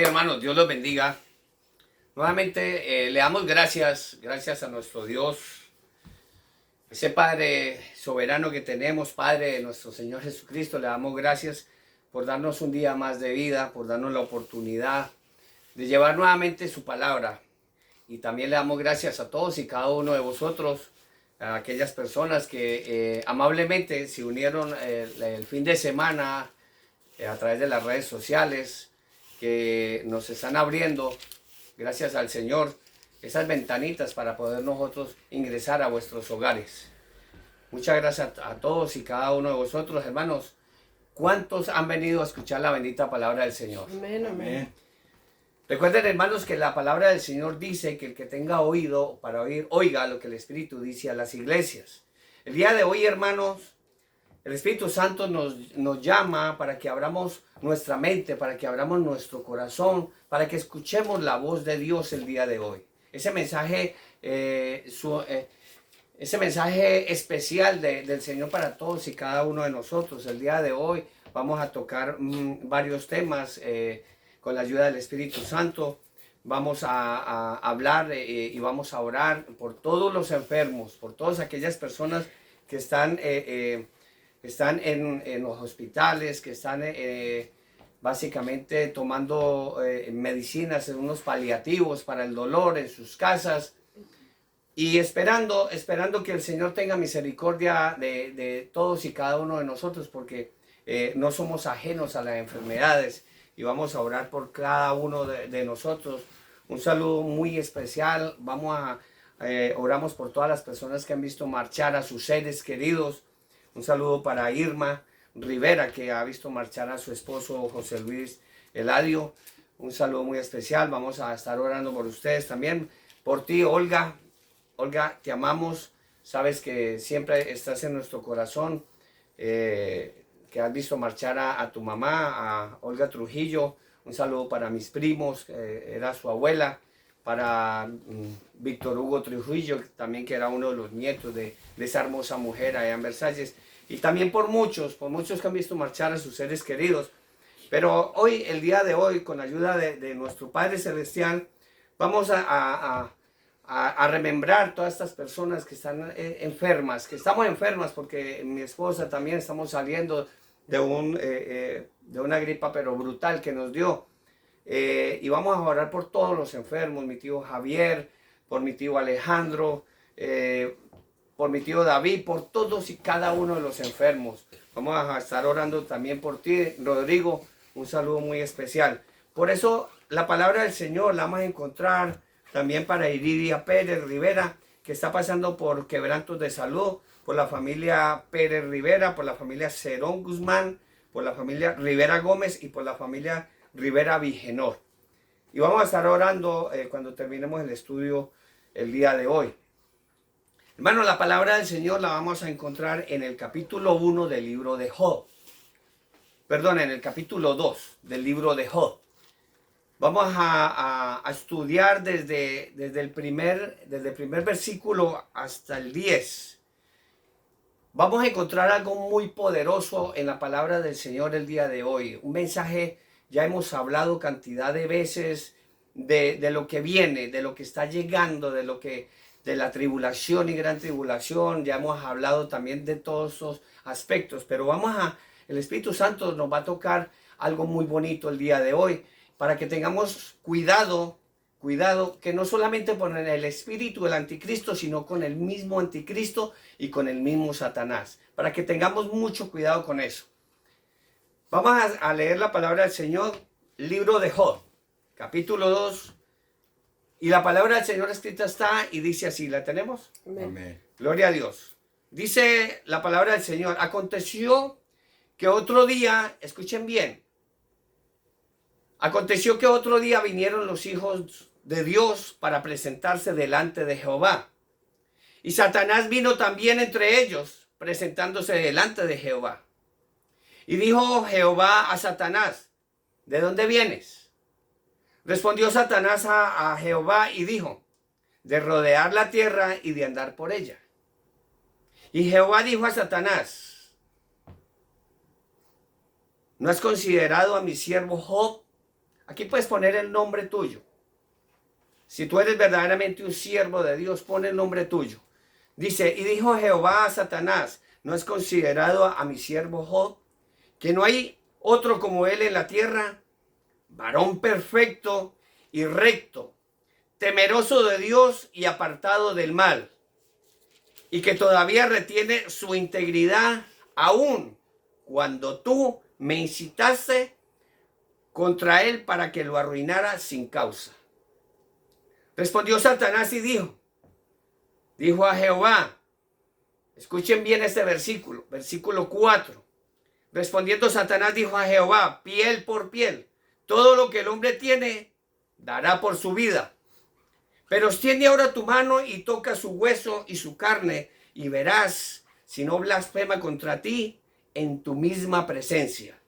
Hermanos, Dios los bendiga. Nuevamente le damos gracias a nuestro Dios, ese Padre soberano que tenemos, Padre de nuestro Señor Jesucristo. Le damos gracias por darnos un día más de vida, por darnos la oportunidad de llevar nuevamente su palabra. Y también le damos gracias a todos y cada uno de vosotros, a aquellas personas que amablemente se unieron el fin de semana a través de las redes sociales, que nos están abriendo, gracias al Señor, esas ventanitas para poder nosotros ingresar a vuestros hogares. Muchas gracias a todos y cada uno de vosotros, hermanos. ¿Cuántos han venido a escuchar la bendita palabra del Señor? Amén, amén. Recuerden, hermanos, que la palabra del Señor dice que el que tenga oído para oír, oiga lo que el Espíritu dice a las iglesias. El día de hoy, hermanos, el Espíritu Santo nos llama para que abramos nuestra mente, para que abramos nuestro corazón, para que escuchemos la voz de Dios el día de hoy. Ese mensaje especial del Señor para todos y cada uno de nosotros. El día de hoy vamos a tocar varios temas con la ayuda del Espíritu Santo. Vamos a hablar y vamos a orar por todos los enfermos, por todas aquellas personas que están en los hospitales, que están básicamente tomando medicinas, en unos paliativos para el dolor en sus casas, y esperando que el Señor tenga misericordia de todos y cada uno de nosotros, porque no somos ajenos a las enfermedades, y vamos a orar por cada uno de nosotros. Un saludo muy especial. Oramos por todas las personas que han visto marchar a sus seres queridos. Un saludo para Irma Rivera, que ha visto marchar a su esposo José Luis Eladio. Un saludo muy especial. Vamos a estar orando por ustedes también. Por ti, Olga. Olga, te amamos. Sabes que siempre estás en nuestro corazón. Que has visto marchar a tu mamá, a Olga Trujillo. Un saludo para mis primos, era su abuela. Para Víctor Hugo Trujillo, también, que era uno de los nietos de esa hermosa mujer allá en Versalles. Y también por muchos que han visto marchar a sus seres queridos. Pero hoy, el día de hoy, con la ayuda de nuestro Padre Celestial, vamos a remembrar todas estas personas que están enfermas, que estamos enfermas, porque mi esposa también estamos saliendo de una gripa pero brutal que nos dio. Y vamos a orar por todos los enfermos, mi tío Javier, por mi tío Alejandro, por mi tío David, por todos y cada uno de los enfermos. Vamos a estar orando también por ti, Rodrigo. Un saludo muy especial. Por eso la palabra del Señor la vamos a encontrar también para Iridia Pérez Rivera, que está pasando por quebrantos de salud, por la familia Pérez Rivera, por la familia Cerón Guzmán, por la familia Rivera Gómez y por la familia Rivera Vigenor. Y vamos a estar orando cuando terminemos el estudio el día de hoy. Hermano, la palabra del Señor la vamos a encontrar en el capítulo 1 del libro de Job. Perdón, en el capítulo 2 del libro de Job. Vamos a estudiar desde el primer versículo hasta el 10. Vamos a encontrar algo muy poderoso en la palabra del Señor el día de hoy. Un mensaje, ya hemos hablado cantidad de veces de lo que viene, de lo que está llegando, de la tribulación y gran tribulación. Ya hemos hablado también de todos esos aspectos, pero el Espíritu Santo nos va a tocar algo muy bonito el día de hoy, para que tengamos cuidado, que no solamente con el espíritu del anticristo, sino con el mismo anticristo y con el mismo Satanás, para que tengamos mucho cuidado con eso. Vamos a leer la palabra del Señor, libro de Job, capítulo 2, y la palabra del Señor escrita está y dice así. ¿La tenemos? Amén. Gloria a Dios. Dice la palabra del Señor: aconteció que otro día, escuchen bien, aconteció que otro día vinieron los hijos de Dios para presentarse delante de Jehová. Y Satanás vino también entre ellos, presentándose delante de Jehová. Y dijo Jehová a Satanás: ¿de dónde vienes? Respondió Satanás a Jehová y dijo: de rodear la tierra y de andar por ella. Y Jehová dijo a Satanás: ¿no has considerado a mi siervo Job? Aquí puedes poner el nombre tuyo. Si tú eres verdaderamente un siervo de Dios, pon el nombre tuyo. Dice, y dijo Jehová a Satanás, ¿no es considerado a mi siervo Job, que no hay otro como él en la tierra? Varón perfecto y recto, temeroso de Dios y apartado del mal, y que todavía retiene su integridad aún cuando tú me incitaste contra él para que lo arruinara sin causa. Respondió Satanás y dijo a Jehová, escuchen bien este versículo, versículo 4. Respondiendo Satanás dijo a Jehová, piel por piel, todo lo que el hombre tiene, dará por su vida. Pero extiende ahora tu mano y toca su hueso y su carne, y verás si no blasfema contra ti en tu misma presencia.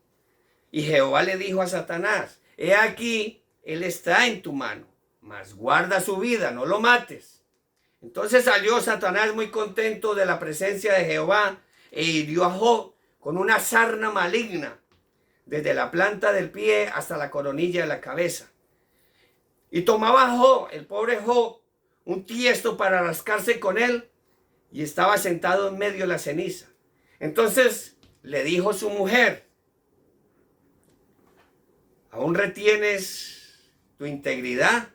Y Jehová le dijo a Satanás, he aquí, él está en tu mano, mas guarda su vida, no lo mates. Entonces salió Satanás muy contento de la presencia de Jehová e hirió a Job con una sarna maligna, desde la planta del pie hasta la coronilla de la cabeza. Y tomaba Job, el pobre Job, un tiesto para rascarse con él, y estaba sentado en medio de la ceniza. Entonces le dijo su mujer, ¿aún retienes tu integridad?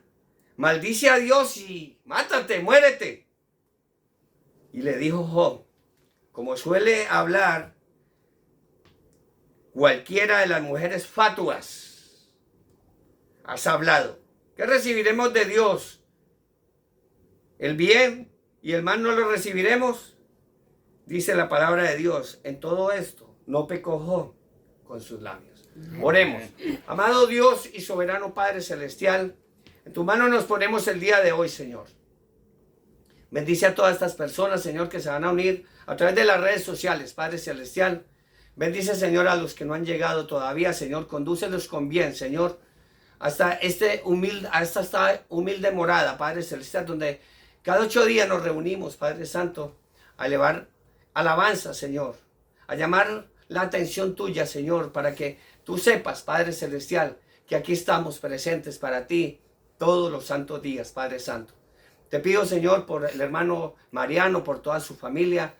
Maldice a Dios y mátate, muérete. Y le dijo Job, como suele hablar cualquiera de las mujeres fatuas, has hablado. ¿Qué recibiremos de Dios? ¿El bien y el mal no lo recibiremos? Dice la palabra de Dios, en todo esto no pecó Job con sus labios. Oremos. Amado Dios y soberano Padre Celestial, en tu mano nos ponemos el día de hoy, Señor. Bendice a todas estas personas, Señor, que se van a unir a través de las redes sociales, Padre Celestial. Bendice, Señor, a los que no han llegado todavía, Señor. Condúcelos con bien, Señor, hasta esta humilde morada, Padre Celestial, donde cada 8 días nos reunimos, Padre Santo, a elevar alabanza, Señor, a llamar la atención tuya, Señor, para que tú sepas, Padre Celestial, que aquí estamos presentes para ti todos los santos días, Padre Santo. Te pido, Señor, por el hermano Mariano, por toda su familia,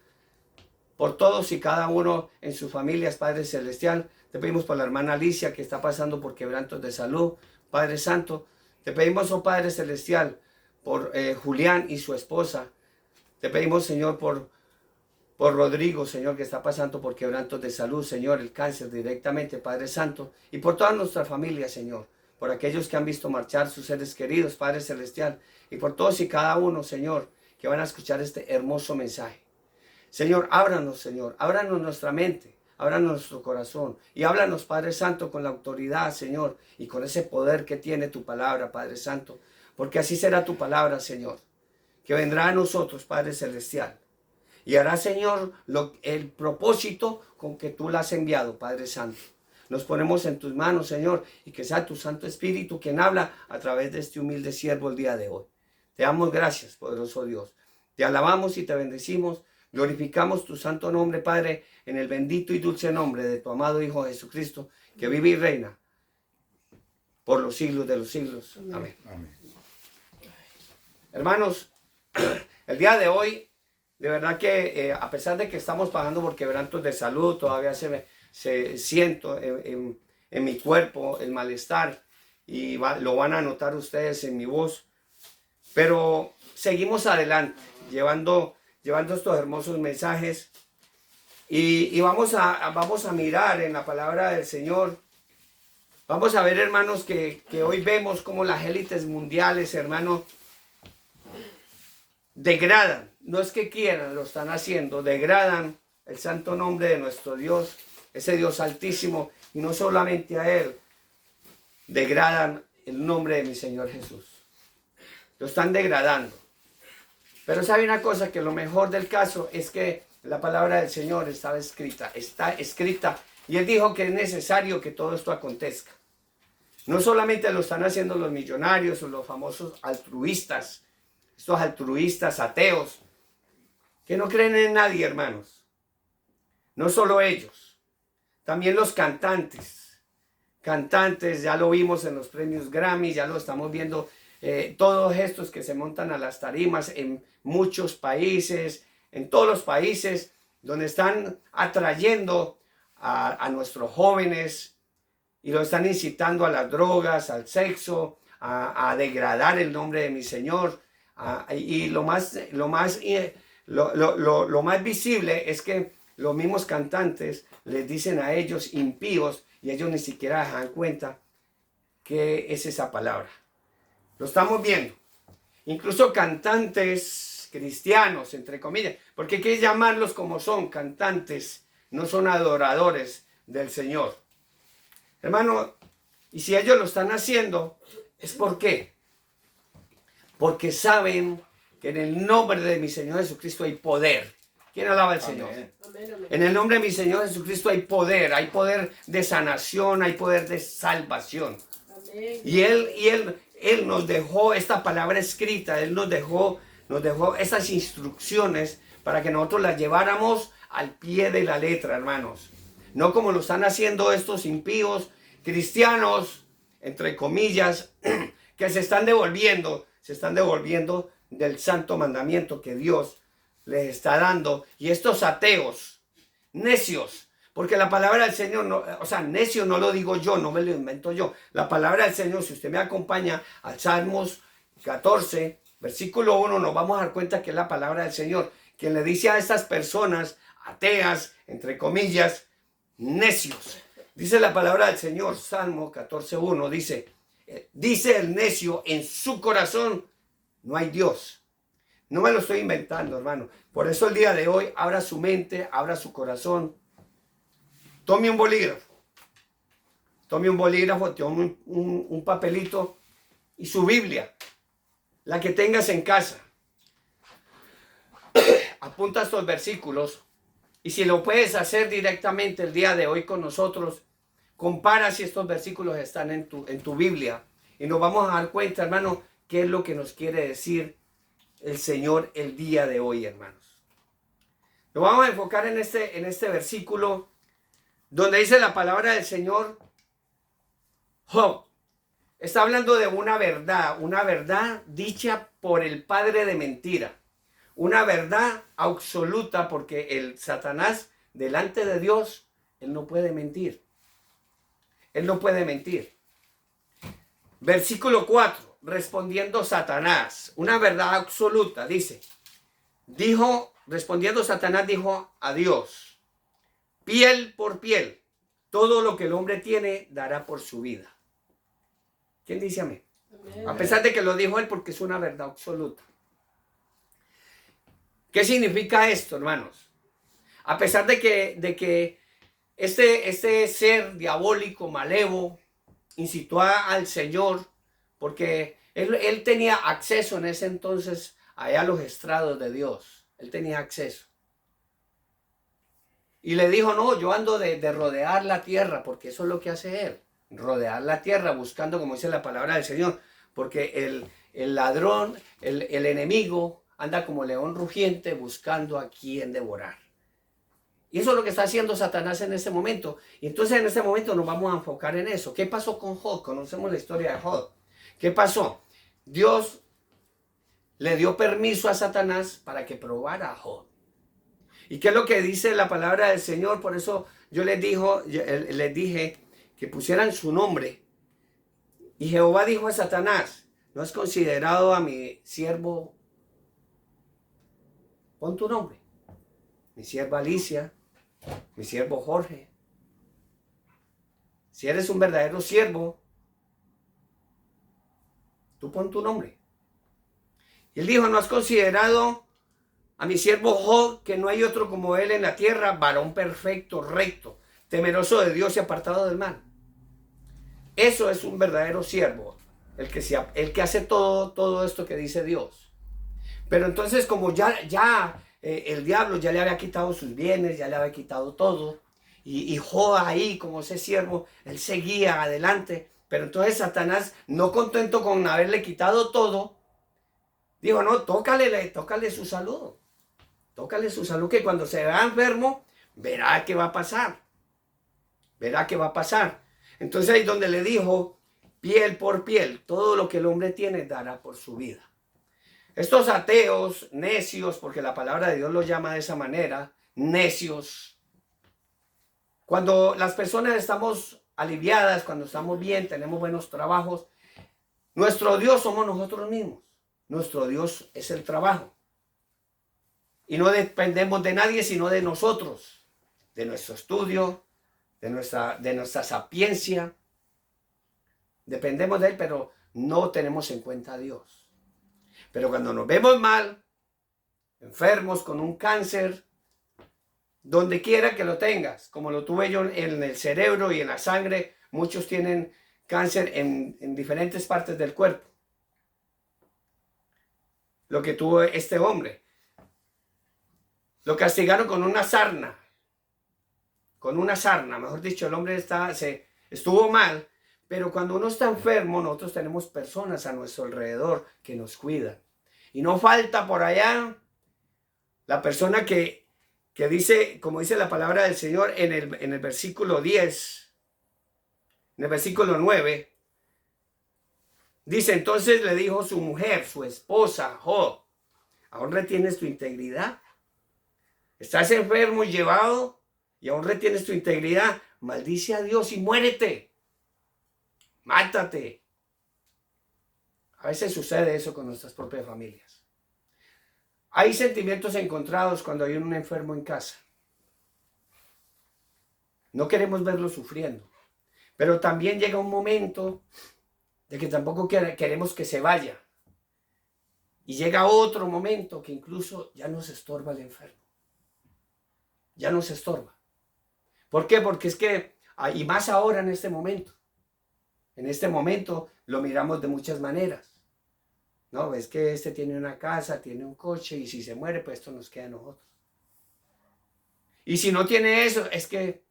por todos y cada uno en sus familias, Padre Celestial. Te pedimos por la hermana Alicia, que está pasando por quebrantos de salud, Padre Santo. Te pedimos, oh Padre Celestial, por Julián y su esposa. Te pedimos, Señor, por Rodrigo, Señor, que está pasando por quebrantos de salud, Señor, el cáncer directamente, Padre Santo. Y por toda nuestra familia, Señor. Por aquellos que han visto marchar sus seres queridos, Padre Celestial. Y por todos y cada uno, Señor, que van a escuchar este hermoso mensaje. Señor, ábranos nuestra mente, ábranos nuestro corazón y háblanos, Padre Santo, con la autoridad, Señor, y con ese poder que tiene tu palabra, Padre Santo, porque así será tu palabra, Señor, que vendrá a nosotros, Padre Celestial, y hará, Señor, el propósito con que tú la has enviado, Padre Santo. Nos ponemos en tus manos, Señor, y que sea tu Santo Espíritu quien habla a través de este humilde siervo el día de hoy. Te damos gracias, poderoso Dios. Te alabamos y te bendecimos. Glorificamos tu santo nombre, Padre, en el bendito y dulce nombre de tu amado Hijo Jesucristo, que vive y reina por los siglos de los siglos. Amén. Amén. Hermanos, el día de hoy, de verdad que a pesar de que estamos pasando por quebrantos de salud, todavía se siento en mi cuerpo el malestar y lo van a notar ustedes en mi voz. Pero seguimos adelante, llevando estos hermosos mensajes y vamos a mirar en la palabra del Señor. Vamos a ver, hermanos, que hoy vemos cómo las élites mundiales, hermanos, degradan, no es que quieran, lo están haciendo, degradan el santo nombre de nuestro Dios, ese Dios altísimo, y no solamente a Él, degradan el nombre de mi Señor Jesús. Lo están degradando. Pero sabe una cosa, que lo mejor del caso es que la palabra del Señor está escrita, y Él dijo que es necesario que todo esto acontezca. No solamente lo están haciendo los millonarios o los famosos altruistas, estos altruistas ateos, que no creen en nadie, hermanos. No solo ellos, también los cantantes, cantantes, ya lo vimos en los premios Grammy, ya lo estamos viendo, todos estos que se montan a las tarimas en muchos países, en todos los países, donde están atrayendo a nuestros jóvenes y lo están incitando a las drogas, al sexo, a degradar el nombre de mi Señor. Y lo más visible es que los mismos cantantes les dicen a ellos impíos y ellos ni siquiera se dan cuenta qué es esa palabra. Lo estamos viendo. Incluso cantantes cristianos, entre comillas, porque hay que llamarlos como son, cantantes, no son adoradores del Señor. Hermano, y si ellos lo están haciendo, ¿es por qué? Porque saben que en el nombre de mi Señor Jesucristo hay poder. ¿Quién alaba al Señor? Amén. En el nombre de mi Señor Jesucristo hay poder de sanación, hay poder de salvación. Amén. Y Él nos dejó esta palabra escrita, Él nos dejó esas instrucciones para que nosotros las lleváramos al pie de la letra, hermanos. No como lo están haciendo estos impíos cristianos, entre comillas, que se están devolviendo del santo mandamiento que Dios les está dando. Y estos ateos, necios, porque la palabra del Señor, no, o sea, necio no lo digo yo, no me lo invento yo. La palabra del Señor, si usted me acompaña al Salmos 14, versículo 1, nos vamos a dar cuenta que es la palabra del Señor, quien le dice a estas personas ateas, entre comillas, necios. Dice la palabra del Señor, Salmo 14:1, dice el necio en su corazón, no hay Dios. No me lo estoy inventando, hermano. Por eso el día de hoy, abra su mente, abra su corazón. Tome un bolígrafo. Tome un papelito y su Biblia, la que tengas en casa. Apunta estos versículos. Y si lo puedes hacer directamente el día de hoy con nosotros, compara si estos versículos están en tu Biblia. Y nos vamos a dar cuenta, hermano, qué es lo que nos quiere decir el Señor el día de hoy, hermanos. Nos vamos a enfocar en este versículo donde dice la palabra del Señor. Job está hablando de una verdad dicha por el padre de mentira. Una verdad absoluta, porque el Satanás delante de Dios, él no puede mentir. Él no puede mentir. Versículo 4, respondiendo Satanás, una verdad absoluta, respondiendo Satanás dijo a Dios, piel por piel, todo lo que el hombre tiene dará por su vida. ¿Quién dice amén? Amén. A pesar de que lo dijo él, porque es una verdad absoluta. ¿Qué significa esto, hermanos? A pesar de que este ser diabólico, malevo, incitó al Señor, porque él tenía acceso en ese entonces allá a los estrados de Dios. Él tenía acceso. Y le dijo, no, yo ando de rodear la tierra, porque eso es lo que hace él. Rodear la tierra, buscando, como dice la palabra del Señor, porque el ladrón, el enemigo, anda como león rugiente buscando a quien devorar. Y eso es lo que está haciendo Satanás en este momento. Y entonces en este momento nos vamos a enfocar en eso. ¿Qué pasó con Job? Conocemos la historia de Job. ¿Qué pasó? Dios le dio permiso a Satanás para que probara a Job. ¿Y qué es lo que dice la palabra del Señor? Por eso yo les dije que pusieran su nombre. Y Jehová dijo a Satanás, ¿no has considerado a mi siervo? Pon tu nombre. Mi sierva Alicia, mi siervo Jorge. Si eres un verdadero siervo, tú pon tu nombre. Y él dijo, ¿no has considerado a mi siervo Job, que no hay otro como él en la tierra, varón perfecto, recto, temeroso de Dios y apartado del mal? Eso es un verdadero siervo, el que hace todo esto que dice Dios. Pero entonces, como ya el diablo ya le había quitado sus bienes, ya le había quitado todo, y Job ahí, como ese siervo, él seguía adelante. Pero entonces Satanás, no contento con haberle quitado todo, dijo, no, tócale su salud. Tócale su salud, que cuando se vea enfermo, verá qué va a pasar. Verá qué va a pasar. Entonces ahí donde le dijo, piel por piel, todo lo que el hombre tiene dará por su vida. Estos ateos, necios, porque la palabra de Dios los llama de esa manera, necios. Cuando las personas estamos aliviadas, cuando estamos bien, tenemos buenos trabajos, nuestro Dios somos nosotros mismos. Nuestro Dios es el trabajo. Y no dependemos de nadie, sino de nosotros, de nuestro estudio, de nuestra sapiencia. Dependemos de Él, pero no tenemos en cuenta a Dios. Pero cuando nos vemos mal, enfermos con un cáncer, donde quiera que lo tengas, como lo tuve yo en el cerebro y en la sangre, muchos tienen cáncer en diferentes partes del cuerpo. Lo que tuvo este hombre. Lo castigaron con una sarna. Con una sarna, mejor dicho, el hombre estuvo mal. Pero cuando uno está enfermo, nosotros tenemos personas a nuestro alrededor que nos cuidan. Y no falta por allá la persona que dice, como dice la palabra del Señor en el versículo 10, en el versículo 9, dice, entonces le dijo su mujer, su esposa, Job, ¿aún retienes tu integridad? Estás enfermo y llevado y aún retienes tu integridad. Maldice a Dios y muérete. Mátate. A veces sucede eso con nuestras propias familias. Hay sentimientos encontrados cuando hay un enfermo en casa. No queremos verlo sufriendo. Pero también llega un momento de que tampoco queremos que se vaya. Y llega otro momento que incluso ya nos estorba el enfermo. Ya nos estorba. ¿Por qué? Porque es que, y más ahora en este momento lo miramos de muchas maneras. No, es que este tiene una casa, tiene un coche y si se muere, pues esto nos queda a nosotros. Y si no tiene eso, es que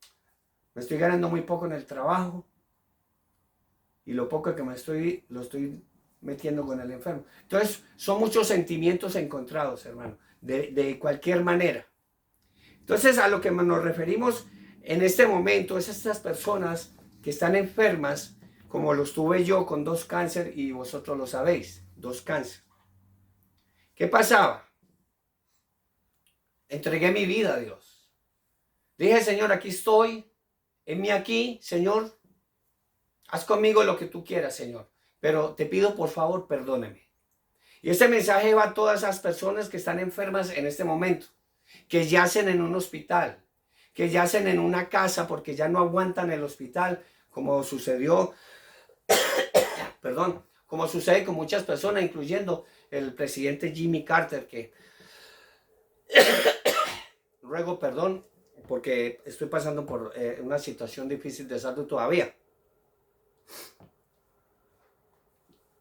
me estoy ganando muy poco en el trabajo y lo poco que lo estoy metiendo con el enfermo. Entonces, son muchos sentimientos encontrados, hermano, de cualquier manera. Entonces, a lo que nos referimos en este momento es a estas personas que están enfermas, como los tuve yo con 2 cánceres y vosotros lo sabéis, 2 cánceres. ¿Qué pasaba? Entregué mi vida a Dios. Dije, Señor, aquí estoy, heme aquí, Señor, haz conmigo lo que tú quieras, Señor, pero te pido por favor, perdóname. Y este mensaje va a todas esas personas que están enfermas en este momento, que yacen en un hospital, que yacen en una casa porque ya no aguantan el hospital, como sucedió, como sucede con muchas personas, incluyendo el presidente Jimmy Carter, que ruego perdón porque estoy pasando por una situación difícil de salud todavía.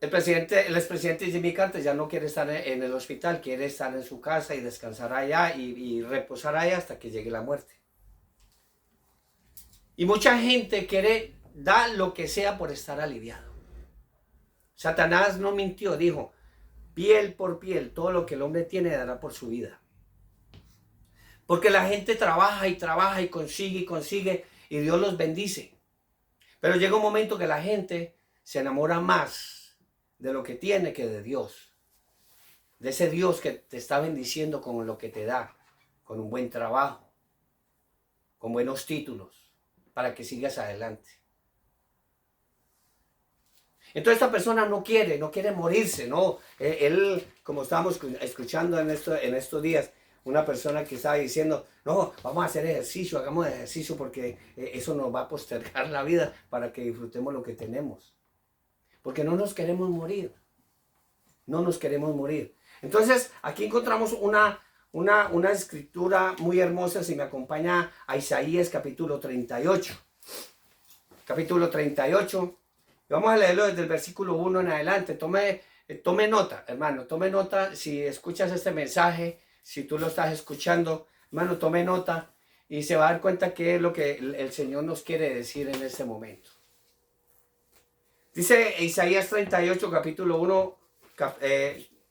El expresidente Jimmy Carter ya no quiere estar en el hospital, quiere estar en su casa y descansar allá y reposar allá hasta que llegue la muerte. Y mucha gente quiere dar lo que sea por estar aliviado. Satanás no mintió, dijo, piel por piel, todo lo que el hombre tiene dará por su vida. Porque la gente trabaja y consigue y Dios los bendice. Pero llega un momento que la gente se enamora más de lo que tiene que de Dios. De ese Dios que te está bendiciendo con lo que te da, con un buen trabajo, con buenos títulos, para que sigas adelante. Entonces esta persona no quiere morirse, ¿no? Él, como estábamos escuchando en estos días, una persona que estaba diciendo, no, vamos a hacer ejercicio, hagamos ejercicio porque eso nos va a postergar la vida para que disfrutemos lo que tenemos. Porque no nos queremos morir. No nos queremos morir. Entonces, aquí encontramos una escritura muy hermosa, si me acompaña a Isaías capítulo 38. Capítulo 38. Vamos a leerlo desde el versículo 1 en adelante. Tome nota, hermano, tome nota. Si escuchas este mensaje, si tú lo estás escuchando, hermano, tome nota y se va a dar cuenta qué es lo que el Señor nos quiere decir en este momento. Dice Isaías 38, capítulo 1,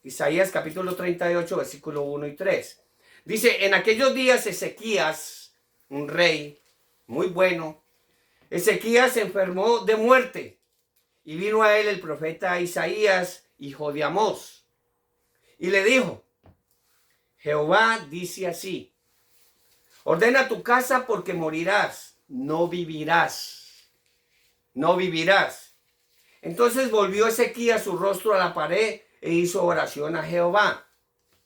Isaías capítulo 38, versículo 1 y 3. Dice, en aquellos días Ezequías, un rey muy bueno, Ezequías se enfermó de muerte y vino a él el profeta Isaías, hijo de Amós, y le dijo: Jehová dice así: ordena tu casa porque morirás, no vivirás, no vivirás. Entonces volvió Ezequías su rostro a la pared e hizo oración a Jehová.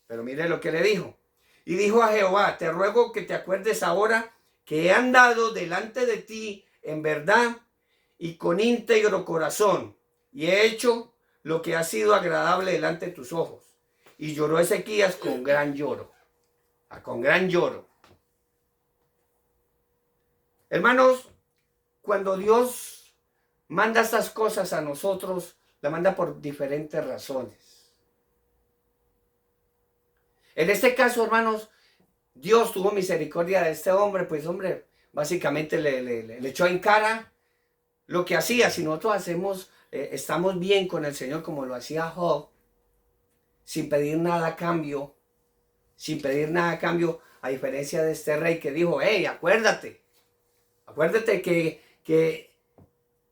Pero mire lo que le dijo. Y dijo a Jehová: te ruego que te acuerdes ahora que he andado delante de ti en verdad y con íntegro corazón, y he hecho lo que ha sido agradable delante de tus ojos. Y lloró Ezequías con gran lloro. Con gran lloro. Hermanos, cuando Dios manda estas cosas a nosotros, la manda por diferentes razones. En este caso, hermanos, Dios tuvo misericordia de este hombre, pues hombre, básicamente le echó en cara lo que hacía. Si nosotros hacemos, estamos bien con el Señor como lo hacía Job, sin pedir nada a cambio, a diferencia de este rey que dijo: hey, acuérdate que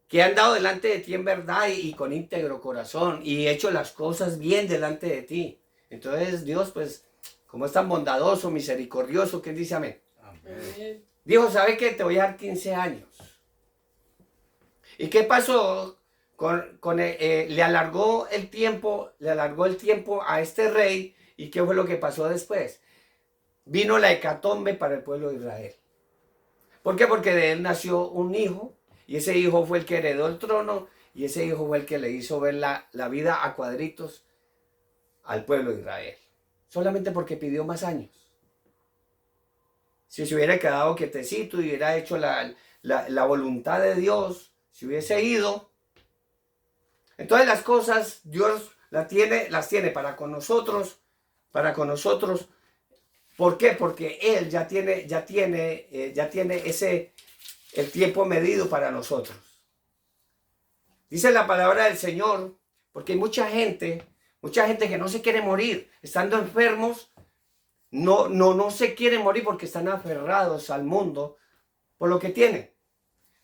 he andado delante de ti en verdad y con íntegro corazón, y he hecho las cosas bien delante de ti. Entonces Dios, pues, como es tan bondadoso, misericordioso, ¿quién dice amén? Amén. Dijo: ¿sabe qué? Te voy a dar 15 años. ¿Y qué pasó? Le alargó el tiempo a este rey. ¿Y qué fue lo que pasó después? Vino la hecatombe para el pueblo de Israel. ¿Por qué? Porque de él nació un hijo, y ese hijo fue el que heredó el trono, y ese hijo fue el que le hizo ver la vida a cuadritos al pueblo de Israel. Solamente porque pidió más años. Si se hubiera quedado quietecito y hubiera hecho la voluntad de Dios, si hubiese ido. Entonces las cosas Dios las tiene para con nosotros. ¿Por qué? Porque Él ya tiene el tiempo medido para nosotros. Dice la palabra del Señor, porque hay mucha gente que no se quiere morir, estando enfermos, no se quieren morir porque están aferrados al mundo por lo que tienen.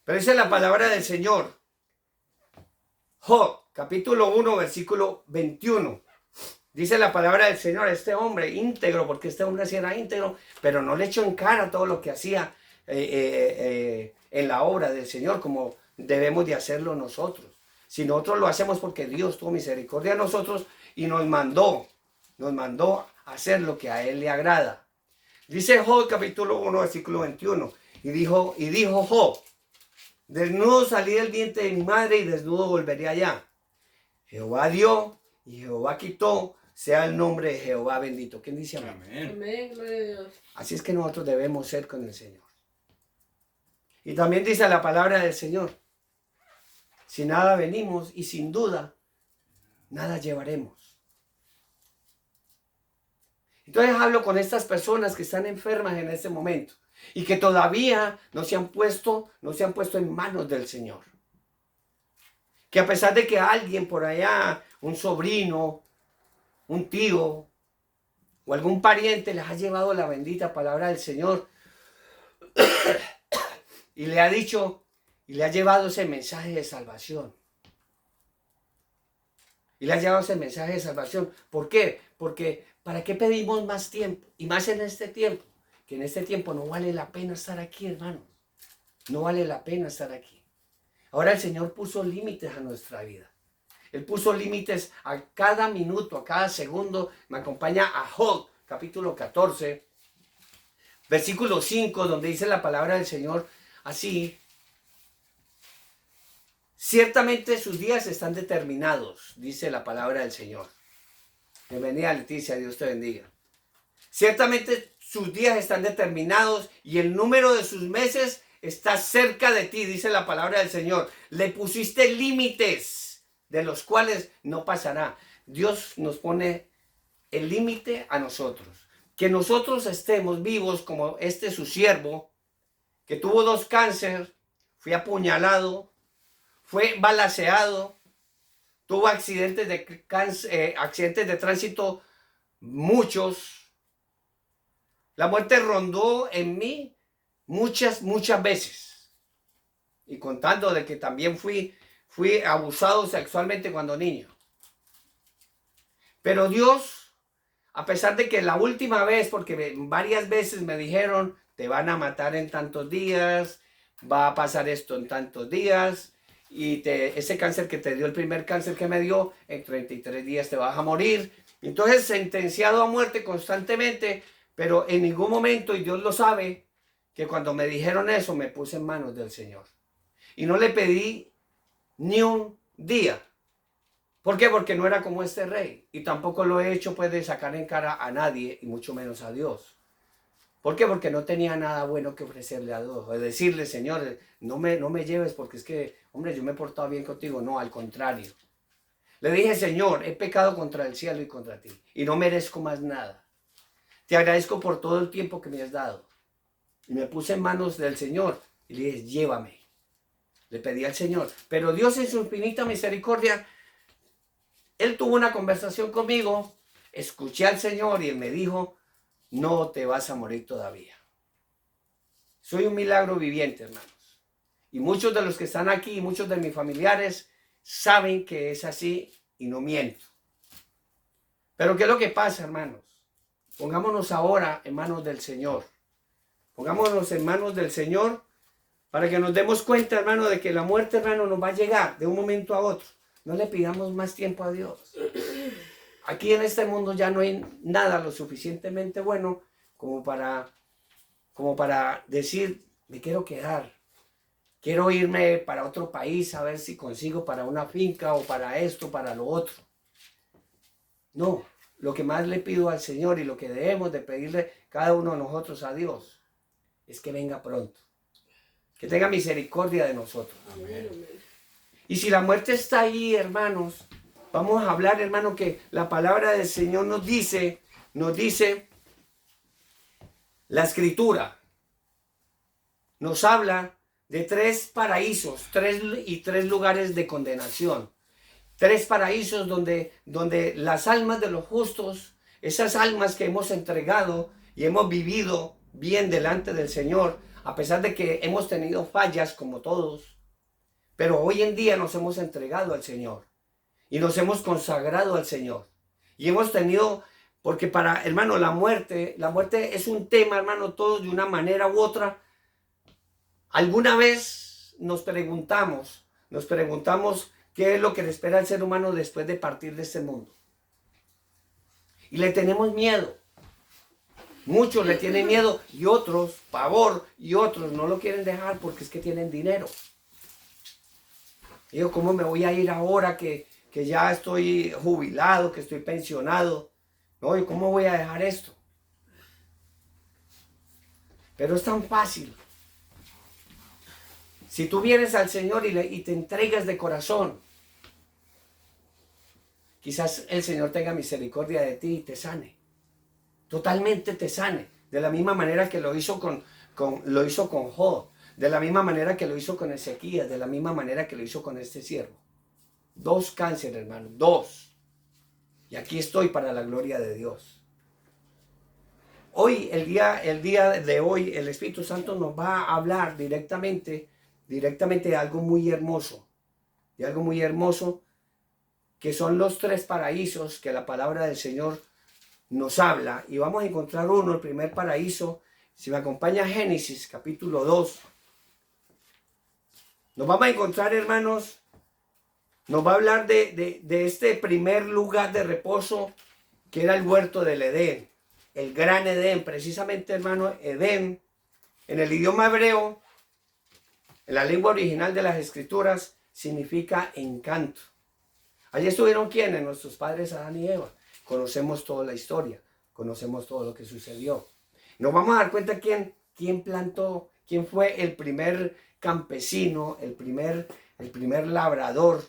Pero dice la palabra del Señor, Job, capítulo 1, versículo 21. Dice la palabra del Señor: este hombre íntegro, porque este hombre sí era íntegro, pero no le echó en cara todo lo que hacía en la obra del Señor, como debemos de hacerlo nosotros. Si nosotros lo hacemos porque Dios tuvo misericordia de nosotros y nos mandó a hacer lo que a Él le agrada. Dice Job, capítulo 1, versículo 21. Y dijo Job: desnudo salí del vientre de mi madre y desnudo volveré allá. Jehová dio y Jehová quitó, sea el nombre de Jehová bendito. ¿Quién dice amén? Amén, gloria a Dios. Así es que nosotros debemos ser con el Señor. Y también dice la palabra del Señor: sin nada venimos y sin duda nada llevaremos. Entonces hablo con estas personas que están enfermas en este momento y que todavía no se han puesto en manos del Señor. Que a pesar de que alguien por allá, un sobrino, un tío o algún pariente les ha llevado la bendita palabra del Señor y le ha dicho y le ha llevado ese mensaje de salvación. ¿Por qué? Porque ¿para qué pedimos más tiempo? Y más en este tiempo. Que en este tiempo no vale la pena estar aquí, hermanos. No vale la pena estar aquí. Ahora el Señor puso límites a nuestra vida. Él puso límites a cada minuto, a cada segundo. Me acompaña a Job, capítulo 14, versículo 5, donde dice la palabra del Señor así: ciertamente sus días están determinados, dice la palabra del Señor. Bienvenida, Leticia, Dios te bendiga. Ciertamente sus días están determinados y el número de sus meses está cerca de ti, dice la palabra del Señor. Le pusiste límites de los cuales no pasará. Dios nos pone el límite a nosotros. Que nosotros estemos vivos como su siervo, que tuvo 2 cánceres, fue apuñalado, fue balaceado, tuvo accidentes de tránsito, muchos. La muerte rondó en mí muchas veces. y contando de que también fui abusado sexualmente cuando niño. Pero Dios, a pesar de que la última vez, porque varias veces me dijeron, te van a matar en tantos días, va a pasar esto en tantos días, y ese cáncer que te dio, el primer cáncer que me dio, en 33 días te vas a morir. Entonces, sentenciado a muerte constantemente, pero en ningún momento, y Dios lo sabe, que cuando me dijeron eso, me puse en manos del Señor. Y no le pedí ni un día. ¿Por qué? Porque no era como este rey. Y tampoco lo he hecho pues de sacar en cara a nadie, y mucho menos a Dios. ¿Por qué? Porque no tenía nada bueno que ofrecerle a Dios. O decirle, Señor, no me lleves porque es que, hombre, yo me he portado bien contigo. No, al contrario. Le dije, Señor, he pecado contra el cielo y contra ti. Y no merezco más nada. Te agradezco por todo el tiempo que me has dado. Y me puse en manos del Señor. Y le dije, llévame. Le pedí al Señor. Pero Dios en su infinita misericordia, Él tuvo una conversación conmigo. Escuché al Señor y Él me dijo, no te vas a morir todavía. Soy un milagro viviente, hermanos. Y muchos de los que están aquí y muchos de mis familiares saben que es así y no miento. Pero ¿qué es lo que pasa, hermanos? Pongámonos ahora en manos del Señor. Pongámonos en manos del Señor para que nos demos cuenta, hermano, de que la muerte, hermano, nos va a llegar de un momento a otro. No le pidamos más tiempo a Dios. Aquí en este mundo ya no hay nada lo suficientemente bueno como para decir, me quiero quedar. Quiero irme para otro país a ver si consigo para una finca o para esto, para lo otro. No, lo que más le pido al Señor y lo que debemos de pedirle cada uno de nosotros a Dios es que venga pronto. Que tenga misericordia de nosotros. Amén. Y si la muerte está ahí, hermanos, vamos a hablar, hermano, que la palabra del Señor nos dice la Escritura. Nos habla de 3 paraísos, 3 lugares de condenación. 3 paraísos donde las almas de los justos, esas almas que hemos entregado y hemos vivido bien delante del Señor, a pesar de que hemos tenido fallas como todos, pero hoy en día nos hemos entregado al Señor y nos hemos consagrado al Señor. Y hemos tenido, porque hermano, la muerte es un tema, hermano, todos de una manera u otra. Alguna vez nos preguntamos qué es lo que le espera al ser humano después de partir de este mundo. Y le tenemos miedo. Muchos le tienen miedo y otros, pavor, y otros no lo quieren dejar porque es que tienen dinero. Digo, ¿cómo me voy a ir ahora que ya estoy jubilado, que estoy pensionado? No, ¿y cómo voy a dejar esto? Pero es tan fácil. Si tú vienes al Señor y te entregas de corazón, quizás el Señor tenga misericordia de ti y te sane. Totalmente te sane. De la misma manera que lo hizo con Job. De la misma manera que lo hizo con Ezequías. De la misma manera que lo hizo con este siervo. 2 cánceres, hermano. 2. Y aquí estoy para la gloria de Dios. Hoy, el día de hoy, el Espíritu Santo nos va a hablar directamente de algo muy hermoso. De algo muy hermoso, que son los 3 paraísos que la palabra del Señor nos habla. Y vamos a encontrar uno, el primer paraíso. Si me acompaña a Génesis, capítulo 2. Nos vamos a encontrar, hermanos, nos va a hablar de este primer lugar de reposo, que era el huerto del Edén. El gran Edén, precisamente, hermano, Edén, en el idioma hebreo, en la lengua original de las Escrituras, significa encanto. Allí estuvieron ¿quiénes? Nuestros padres Adán y Eva. Conocemos toda la historia, conocemos todo lo que sucedió. Nos vamos a dar cuenta quién plantó, quién fue el primer campesino, el primer labrador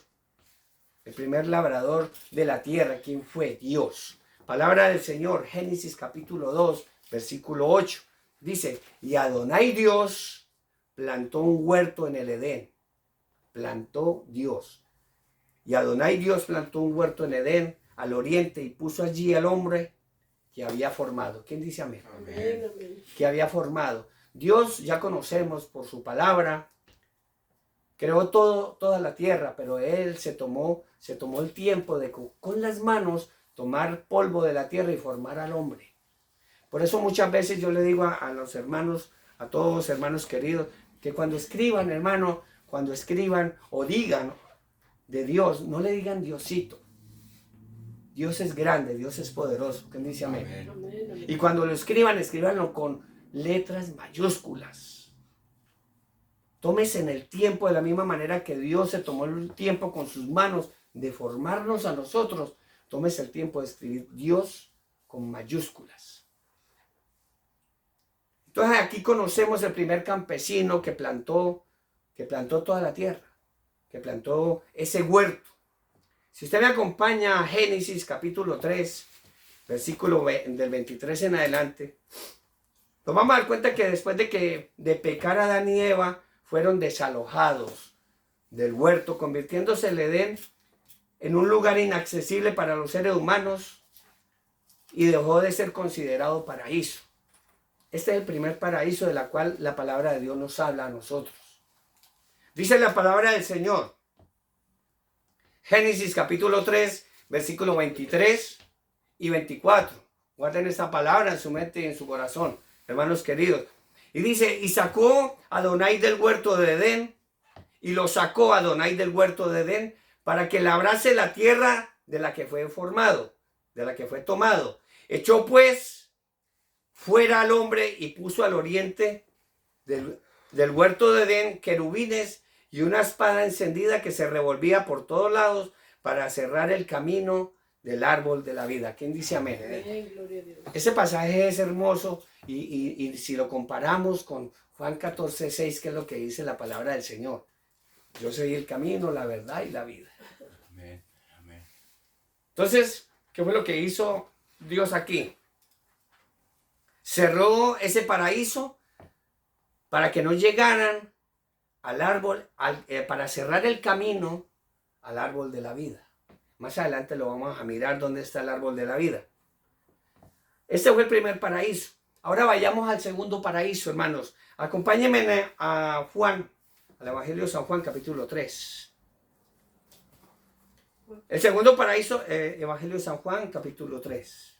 de la tierra. ¿Quién fue? Dios. Palabra del Señor, Génesis capítulo 2, versículo 8. Dice, y Adonai Dios plantó un huerto en el Edén. Plantó Dios. Y Adonai Dios plantó un huerto en Edén, al oriente, y puso allí al hombre que había formado. ¿Quién dice amén? Amén. Que había formado. Dios ya conocemos por su palabra creó toda la tierra, pero Él se tomó el tiempo de con las manos tomar polvo de la tierra y formar al hombre. Por eso muchas veces yo le digo a los hermanos, a todos los hermanos queridos, que cuando escriban, hermano, cuando escriban o digan de Dios, no le digan Diosito. Dios es grande, Dios es poderoso. ¿Quién dice amén? Amén. Y cuando lo escriban, escríbanlo con letras mayúsculas. Tómese en el tiempo de la misma manera que Dios se tomó el tiempo con sus manos de formarnos a nosotros. Tómese el tiempo de escribir Dios con mayúsculas. Entonces aquí conocemos el primer campesino que plantó toda la tierra, que plantó ese huerto. Si usted me acompaña a Génesis capítulo 3, versículo del 23 en adelante, nos vamos a dar cuenta que después de pecar Adán y Eva, fueron desalojados del huerto, convirtiéndose el Edén en un lugar inaccesible para los seres humanos y dejó de ser considerado paraíso. Este es el primer paraíso de la cual la palabra de Dios nos habla a nosotros. Dice la palabra del Señor, Génesis capítulo 3, versículo 23 y 24. Guarden esta palabra en su mente y en su corazón, hermanos queridos. Y dice, y sacó a Adonai del huerto de Edén, y lo sacó a Adonai del huerto de Edén, para que labrase la tierra de la que fue formado, de la que fue tomado. Echó pues fuera al hombre y puso al oriente del huerto de Edén querubines y una espada encendida que se revolvía por todos lados para cerrar el camino del árbol de la vida. ¿Quién dice amén? Amén, gloria a Dios. Ese pasaje es hermoso y si lo comparamos con Juan 14, 6, que es lo que dice la palabra del Señor. Yo soy el camino, la verdad y la vida. Amén. Amén. Entonces, ¿qué fue lo que hizo Dios aquí? Cerró ese paraíso para que no llegaran al árbol, para cerrar el camino al árbol de la vida. Más adelante lo vamos a mirar dónde está el árbol de la vida. Este fue el primer paraíso. Ahora vayamos al segundo paraíso, hermanos. Acompáñenme a Juan, al Evangelio de San Juan, capítulo 3. El segundo paraíso, Evangelio de San Juan, capítulo 3.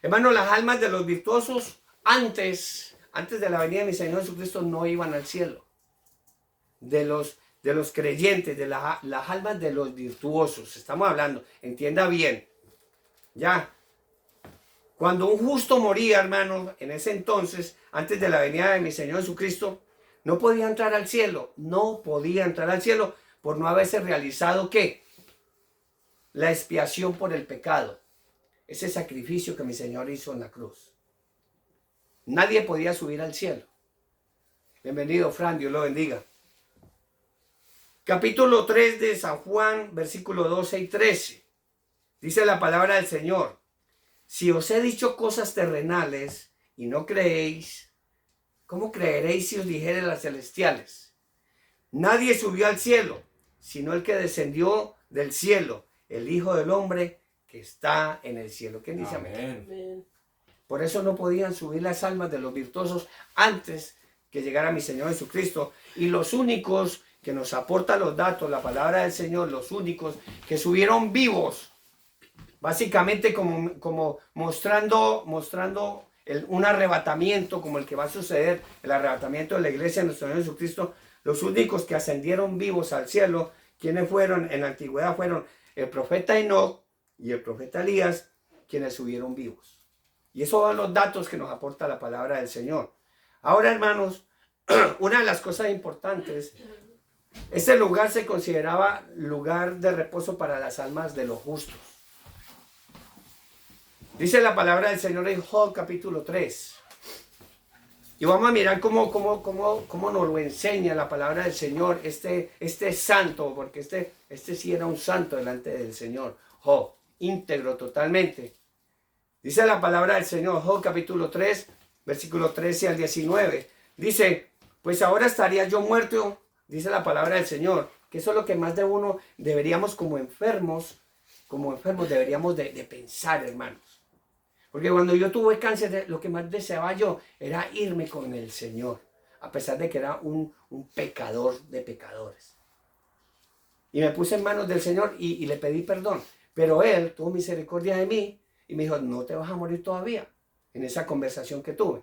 Hermanos, las almas de los virtuosos antes de la venida de mi Señor Jesucristo no iban al cielo. De los creyentes, de las almas de los virtuosos. Estamos hablando, entienda bien. Ya. Cuando un justo moría, hermano, en ese entonces, antes de la venida de mi Señor Jesucristo, no podía entrar al cielo. No podía entrar al cielo por no haberse realizado, ¿qué? La expiación por el pecado. Ese sacrificio que mi Señor hizo en la cruz. Nadie podía subir al cielo. Bienvenido, Fran, Dios lo bendiga. Capítulo 3 de San Juan, versículo 12 y 13. Dice la palabra del Señor. Si os he dicho cosas terrenales y no creéis, ¿cómo creeréis si os dijere las celestiales? Nadie subió al cielo, sino el que descendió del cielo, el Hijo del Hombre que está en el cielo. ¿Quién dice amén? Amén. Por eso no podían subir las almas de los virtuosos antes que llegara mi Señor Jesucristo. Y los únicos que nos aportan los datos, la palabra del Señor, los únicos que subieron vivos, básicamente como mostrando un arrebatamiento como el que va a suceder, el arrebatamiento de la iglesia de nuestro Señor Jesucristo. Los únicos que ascendieron vivos al cielo, quienes fueron en la antigüedad, fueron el profeta Enoc y el profeta Elías, quienes subieron vivos. Y esos son los datos que nos aporta la palabra del Señor. Ahora, hermanos, una de las cosas importantes, este lugar se consideraba lugar de reposo para las almas de los justos. Dice la palabra del Señor en Job capítulo 3. Y vamos a mirar cómo nos lo enseña la palabra del Señor, este santo, porque este sí era un santo delante del Señor. Job, íntegro totalmente. Dice la palabra del Señor, Job capítulo 3, versículo 13 al 19. Dice, pues ahora estaría yo muerto, dice la palabra del Señor, que eso es lo que más de uno deberíamos como enfermos deberíamos de pensar, hermanos. Porque cuando yo tuve cáncer, lo que más deseaba yo era irme con el Señor, a pesar de que era un pecador de pecadores. Y me puse en manos del Señor y le pedí perdón. Pero Él tuvo misericordia de mí y me dijo, no te vas a morir todavía, en esa conversación que tuve.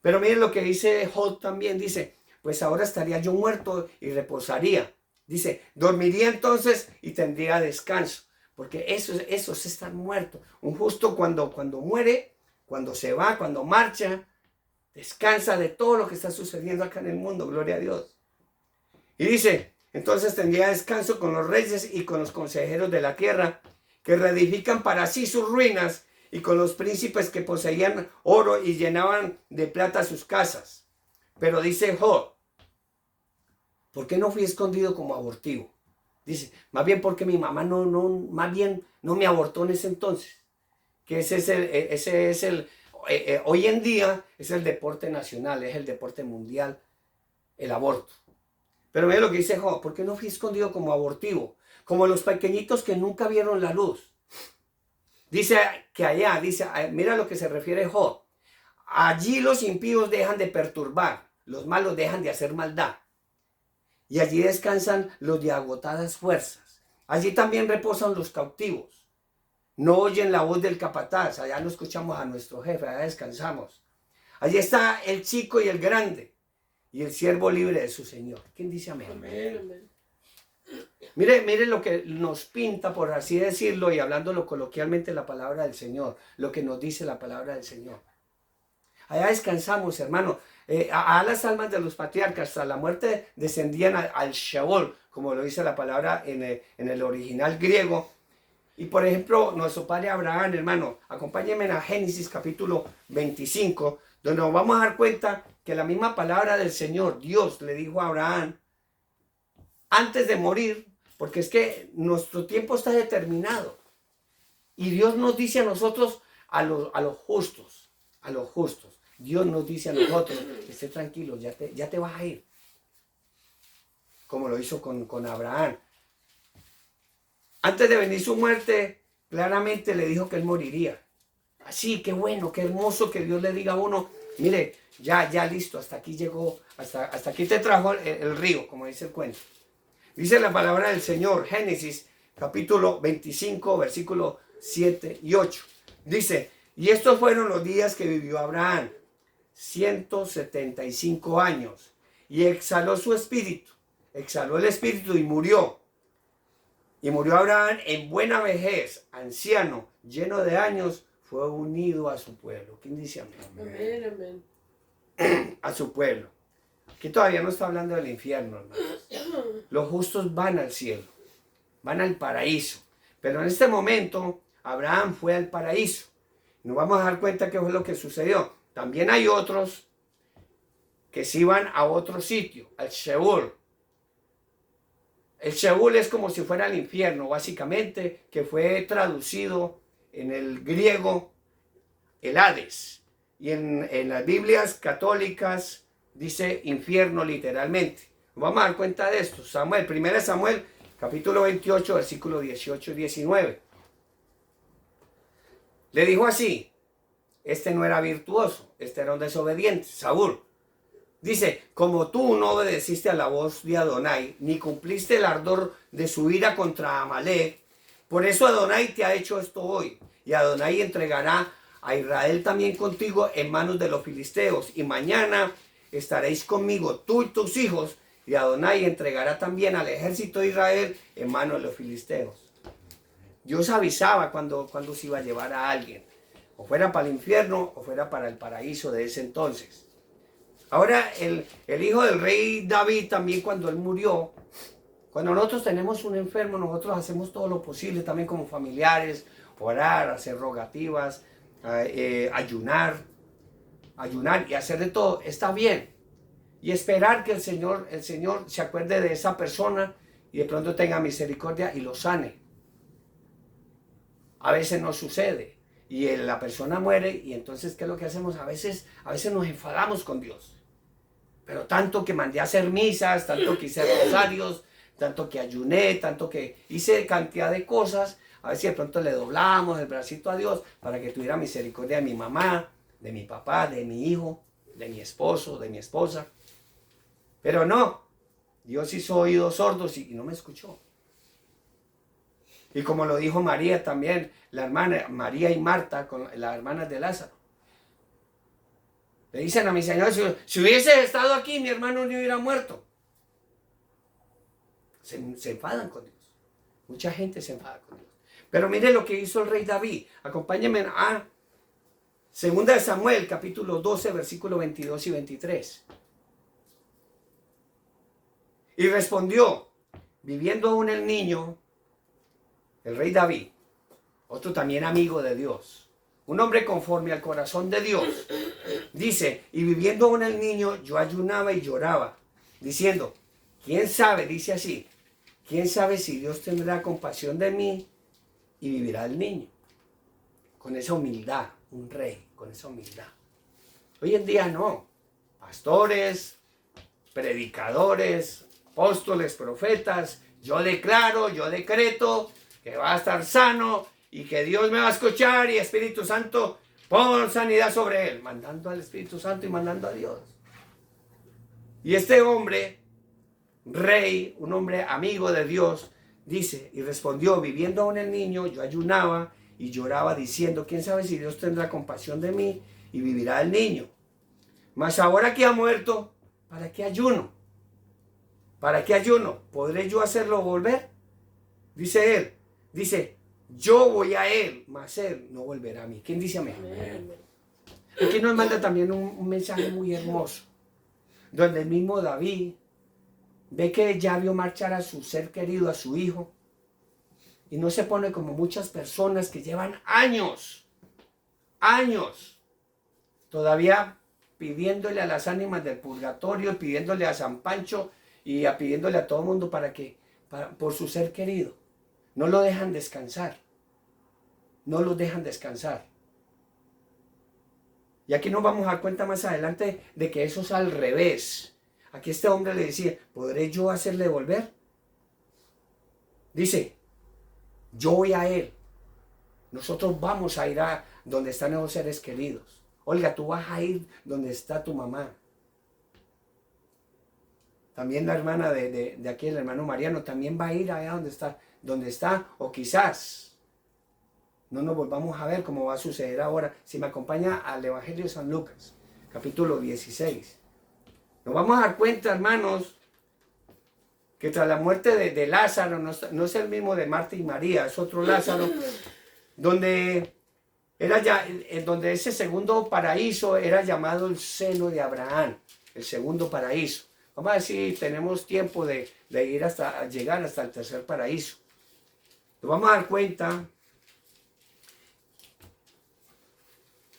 Pero miren lo que dice Job también, dice, pues ahora estaría yo muerto y reposaría. Dice, dormiría entonces y tendría descanso. Porque eso es estar muerto. Un justo cuando muere, cuando se va, cuando marcha, descansa de todo lo que está sucediendo acá en el mundo. Gloria a Dios. Y dice, entonces tendría descanso con los reyes y con los consejeros de la tierra, que reedifican para sí sus ruinas, y con los príncipes que poseían oro y llenaban de plata sus casas. Pero dice Job, ¿por qué no fui escondido como abortivo? Dice, más bien porque mi mamá más bien no me abortó en ese entonces. Que ese es el hoy en día es el deporte nacional, es el deporte mundial, el aborto. Pero mira lo que dice Job, ¿por qué no fui escondido como abortivo? Como los pequeñitos que nunca vieron la luz. Dice que allá, mira lo que se refiere Job. Allí los impíos dejan de perturbar, los malos dejan de hacer maldad. Y allí descansan los de agotadas fuerzas. Allí también reposan los cautivos. No oyen la voz del capataz, allá no escuchamos a nuestro jefe, allá descansamos. Allí está el chico y el grande, y el siervo libre de su Señor. ¿Quién dice amén? Amén. Mire lo que nos pinta, por así decirlo, y hablándolo coloquialmente, la palabra del Señor, lo que nos dice la palabra del Señor. Allá descansamos, hermano. A las almas de los patriarcas, hasta la muerte, descendían al Sheol, como lo dice la palabra en el original griego. Y por ejemplo, nuestro padre Abraham, hermano, acompáñenme a Génesis capítulo 25, donde nos vamos a dar cuenta que la misma palabra del Señor, Dios, le dijo a Abraham, antes de morir, porque es que nuestro tiempo está determinado. Y Dios nos dice a nosotros, a los justos, Dios nos dice a nosotros, esté tranquilo, ya te vas a ir. Como lo hizo con Abraham. Antes de venir su muerte, claramente le dijo que él moriría. Así, qué bueno, qué hermoso que Dios le diga a uno, mire, ya listo, hasta aquí llegó, hasta aquí te trajo el río, como dice el cuento. Dice la palabra del Señor, Génesis capítulo 25, versículos 7 y 8. Dice, y estos fueron los días que vivió Abraham, 175 años, y exhaló su espíritu, exhaló el espíritu y murió. Y murió Abraham en buena vejez, anciano, lleno de años, fue unido a su pueblo. ¿Quién dice amén? Amén, amén. A su pueblo. Aquí todavía no está hablando del infierno, hermanos. Los justos van al cielo, van al paraíso. Pero en este momento, Abraham fue al paraíso. Nos vamos a dar cuenta qué fue lo que sucedió. También hay otros que sí van a otro sitio, al Sheol. El Sheol es como si fuera el infierno, básicamente, que fue traducido en el griego, el Hades. Y en las Biblias católicas dice infierno literalmente. Vamos a dar cuenta de esto. 1 Samuel, capítulo 28, versículos 18 y 19. Le dijo así, este no era virtuoso, este era un desobediente, Saúl. Dice, como tú no obedeciste a la voz de Adonai, ni cumpliste el ardor de su ira contra Amalek, por eso Adonai te ha hecho esto hoy. Y Adonai entregará a Israel también contigo en manos de los filisteos. Y mañana estaréis conmigo, tú y tus hijos, y Adonai entregará también al ejército de Israel en manos de los filisteos. Dios avisaba cuando se iba a llevar a alguien, o fuera para el infierno o fuera para el paraíso de ese entonces. Ahora el hijo del rey David también, cuando él murió, cuando nosotros tenemos un enfermo, nosotros hacemos todo lo posible también como familiares, orar, hacer rogativas, ayunar y hacer de todo, está bien. Y esperar que el Señor se acuerde de esa persona y de pronto tenga misericordia y lo sane. A veces no sucede y la persona muere y entonces ¿qué es lo que hacemos? A veces nos enfadamos con Dios. Pero tanto que mandé a hacer misas, tanto que hice rosarios, tanto que ayuné, tanto que hice cantidad de cosas, a ver si de pronto le doblamos el bracito a Dios para que tuviera misericordia de mi mamá, de mi papá, de mi hijo, de mi esposo, de mi esposa. Pero no, Dios hizo oídos sordos y no me escuchó. Y como lo dijo María también, la hermana, María y Marta, con las hermanas de Lázaro. Le dicen a mi Señor, si hubiese estado aquí, mi hermano no hubiera muerto. Se enfadan con Dios. Mucha gente se enfada con Dios. Pero mire lo que hizo el rey David. Acompáñenme a 2 de Samuel, capítulo 12, versículos 22 y 23. Y respondió, viviendo aún el niño, el rey David, otro también amigo de Dios, un hombre conforme al corazón de Dios, dice, y viviendo aún el niño, yo ayunaba y lloraba, diciendo, ¿quién sabe? Dice así, ¿quién sabe si Dios tendrá compasión de mí y vivirá el niño? Con esa humildad, un rey, con esa humildad. Hoy en día no. Pastores, predicadores, apóstoles, profetas, yo declaro, yo decreto que va a estar sano y que Dios me va a escuchar y Espíritu Santo pon sanidad sobre él, mandando al Espíritu Santo y mandando a Dios. Y este hombre, rey, un hombre amigo de Dios, dice, y respondió, viviendo aún el niño, yo ayunaba y lloraba diciendo, ¿quién sabe si Dios tendrá compasión de mí y vivirá el niño? Mas ahora que ha muerto, ¿para qué ayuno? ¿Para qué ayuno? ¿Podré yo hacerlo volver? Dice él, dice, yo voy a él, mas él no volverá a mí. ¿Quién dice amén? Amén. Aquí nos manda también un mensaje muy hermoso, donde el mismo David ve que ya vio marchar a su ser querido, a su hijo, y no se pone como muchas personas que llevan años, todavía pidiéndole a las ánimas del purgatorio, pidiéndole a San Pancho y pidiéndole a todo el mundo por su ser querido. No lo dejan descansar. No lo dejan descansar. Y aquí nos vamos a dar cuenta más adelante de que eso es al revés. Aquí este hombre le decía, ¿podré yo hacerle volver? Dice, yo voy a él. Nosotros vamos a ir a donde están esos seres queridos. Olga, tú vas a ir donde está tu mamá. También la hermana de aquí, el hermano Mariano, también va a ir allá donde está, o quizás no nos volvamos a ver como va a suceder ahora. Si me acompaña al Evangelio de San Lucas, capítulo 16. Nos vamos a dar cuenta, hermanos, que tras la muerte de Lázaro, no es el mismo de Marta y María, es otro Lázaro, donde donde ese segundo paraíso era llamado el seno de Abraham, el segundo paraíso. Vamos a ver si tenemos tiempo de ir llegar hasta el tercer paraíso. Nos vamos a dar cuenta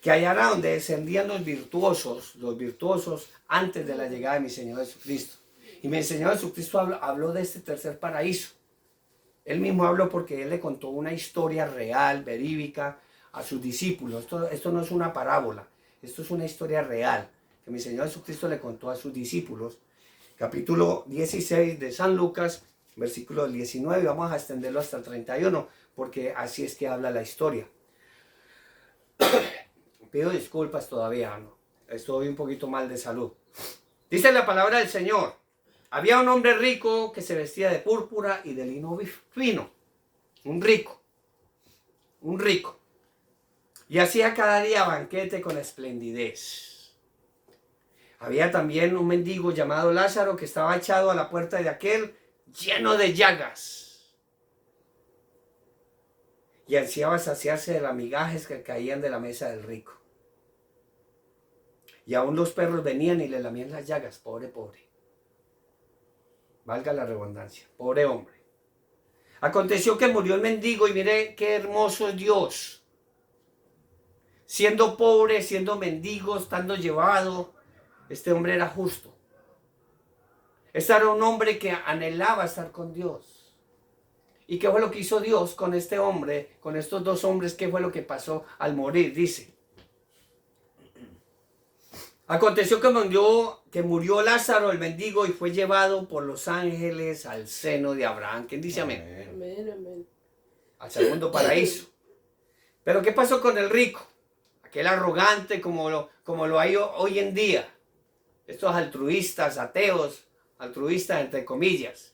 que allá era donde descendían los virtuosos antes de la llegada de mi Señor Jesucristo. Y mi Señor Jesucristo habló de este tercer paraíso. Él mismo habló porque él le contó una historia real, verídica, a sus discípulos. Esto no es una parábola, esto es una historia real que mi Señor Jesucristo le contó a sus discípulos. Capítulo 16 de San Lucas, versículo 19, vamos a extenderlo hasta el 31, porque así es que habla la historia. Pido disculpas todavía, ¿no? Estoy un poquito mal de salud. Dice la palabra del Señor, había un hombre rico que se vestía de púrpura y de lino fino, un rico, y hacía cada día banquete con esplendidez. Había también un mendigo llamado Lázaro que estaba echado a la puerta de aquel lleno de llagas y ansiaba saciarse de las migajas que caían de la mesa del rico. Y aún los perros venían y le lamían las llagas, pobre. Valga la redundancia, pobre hombre. Aconteció que murió el mendigo y mire qué hermoso es Dios. Siendo pobre, siendo mendigo, estando llevado, este hombre era justo. Este era un hombre que anhelaba estar con Dios. ¿Y qué fue lo que hizo Dios con este hombre, con estos dos hombres? ¿Qué fue lo que pasó al morir? Dice, aconteció que murió Lázaro, el mendigo, y fue llevado por los ángeles al seno de Abraham. ¿Quién dice amén? Amén. Al segundo paraíso. Pero ¿qué pasó con el rico? Aquel arrogante como lo hay hoy en día. Estos altruistas, ateos, altruista entre comillas.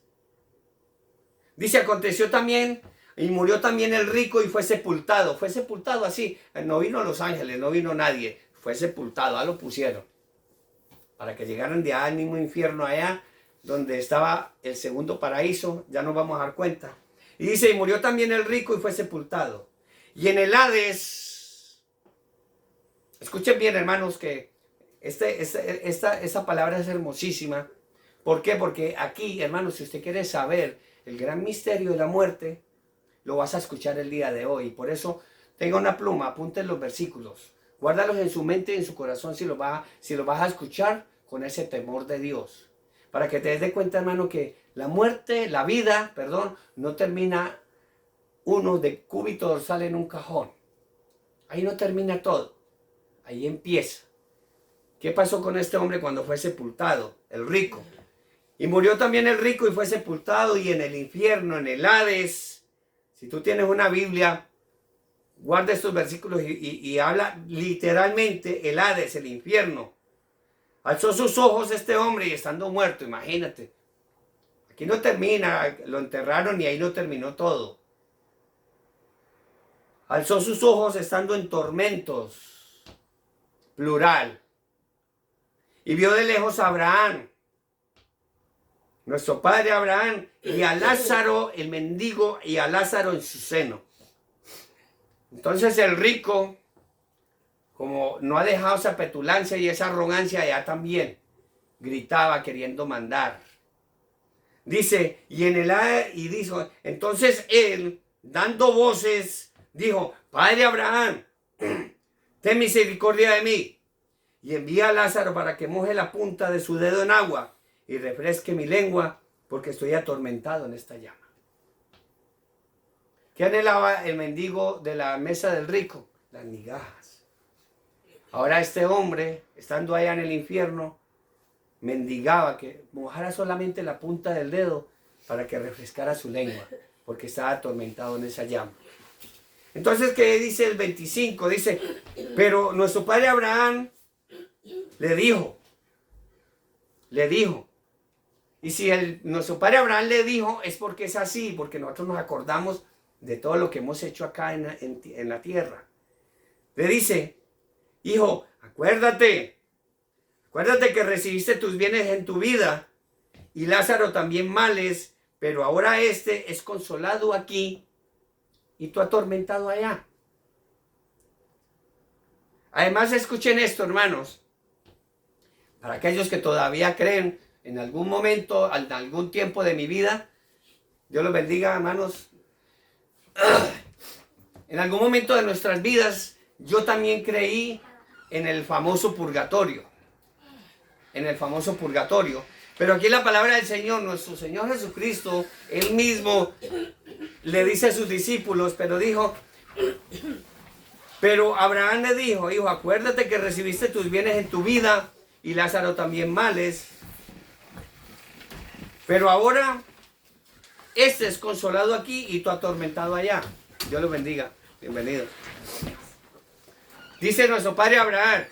Dice, aconteció también, y murió también el rico y fue sepultado así, no vino los ángeles, no vino nadie, fue sepultado, lo pusieron, para que llegaran de allá al mismo infierno allá, donde estaba el segundo paraíso, ya nos vamos a dar cuenta. Y dice, y murió también el rico y fue sepultado. Y en el Hades, escuchen bien hermanos que esta palabra es hermosísima. ¿Por qué? Porque aquí, hermanos, si usted quiere saber el gran misterio de la muerte, lo vas a escuchar el día de hoy. Por eso, tenga una pluma, apunte los versículos, guárdalos en su mente y en su corazón si los vas a escuchar con ese temor de Dios. Para que te des de cuenta, hermano, que la muerte, la vida, perdón, no termina uno de cúbito dorsal en un cajón. Ahí no termina todo. Ahí empieza. ¿Qué pasó con este hombre cuando fue sepultado? El rico. Y murió también el rico y fue sepultado, y en el infierno, en el Hades. Si tú tienes una Biblia, guarda estos versículos y habla literalmente el Hades, el infierno. Alzó sus ojos este hombre y estando muerto, imagínate. Aquí no termina, lo enterraron y ahí no terminó todo. Alzó sus ojos estando en tormentos, plural. Y vio de lejos a Abraham, nuestro padre Abraham, y a Lázaro, el mendigo, y a Lázaro en su seno. Entonces el rico, como no ha dejado esa petulancia y esa arrogancia, ya también gritaba queriendo mandar. Dice, y dijo, entonces él, dando voces, dijo, Padre Abraham, ten misericordia de mí, y envía a Lázaro para que moje la punta de su dedo en agua y refresque mi lengua, porque estoy atormentado en esta llama. ¿Qué anhelaba el mendigo de la mesa del rico? Las migajas. Ahora este hombre, estando allá en el infierno, mendigaba que mojara solamente la punta del dedo para que refrescara su lengua, porque estaba atormentado en esa llama. Entonces, ¿qué dice el 25? Dice, pero nuestro padre Abraham le dijo, y si nuestro padre Abraham le dijo, es porque es así, porque nosotros nos acordamos de todo lo que hemos hecho acá en la tierra. Le dice, hijo, acuérdate que recibiste tus bienes en tu vida, y Lázaro también males, pero ahora este es consolado aquí, y tú atormentado allá. Además, escuchen esto, hermanos, para aquellos que todavía creen en algún momento, en algún tiempo de mi vida, Dios los bendiga, hermanos. En algún momento de nuestras vidas, yo también creí en el famoso purgatorio. Pero aquí la palabra del Señor, nuestro Señor Jesucristo, Él mismo le dice a sus discípulos, pero Abraham le dijo, hijo, acuérdate que recibiste tus bienes en tu vida y Lázaro también males. Pero ahora, este es consolado aquí y tú atormentado allá. Dios los bendiga. Bienvenido. Dice nuestro padre Abraham,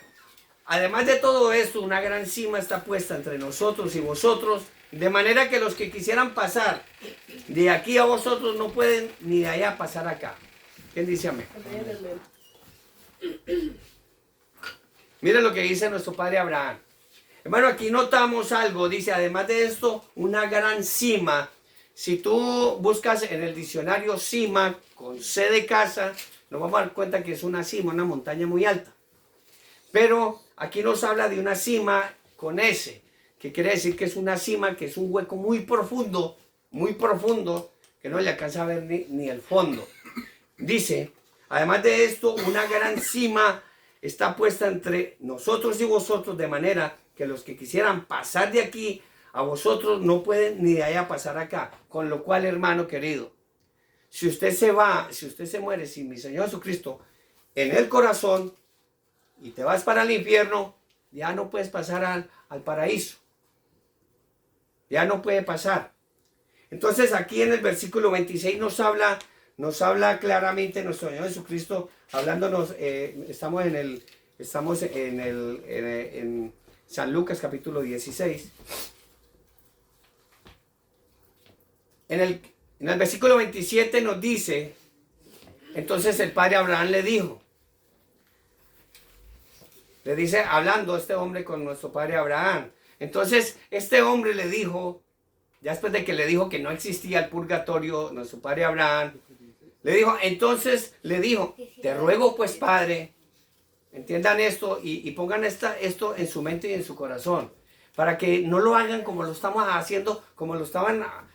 además de todo esto, una gran cima está puesta entre nosotros y vosotros, de manera que los que quisieran pasar de aquí a vosotros no pueden ni de allá pasar acá. ¿Quién dice amén? Miren lo que dice nuestro padre Abraham. Hermano, aquí notamos algo, dice, además de esto, una gran cima. Si tú buscas en el diccionario cima, con C de casa, nos vamos a dar cuenta que es una cima, una montaña muy alta. Pero aquí nos habla de una cima con S, que quiere decir que es una cima, que es un hueco muy profundo, que no le alcanza a ver ni el fondo. Dice, además de esto, una gran cima está puesta entre nosotros y vosotros, de manera que los que quisieran pasar de aquí a vosotros no pueden ni de allá pasar acá. Con lo cual, hermano querido, si usted se muere sin mi Señor Jesucristo en el corazón y te vas para el infierno, ya no puedes pasar al paraíso. Ya no puede pasar. Entonces aquí en el versículo 26 nos habla claramente nuestro Señor Jesucristo, hablándonos, estamos en San Lucas capítulo 16. En el versículo 27 nos dice, entonces el padre Abraham le dice, hablando este hombre con nuestro padre Abraham. Entonces este hombre le dijo, ya después de que le dijo que no existía el purgatorio, nuestro padre Abraham, le dijo, te ruego pues, padre, entiendan esto y pongan esto en su mente y en su corazón, para que no lo hagan como lo estamos haciendo,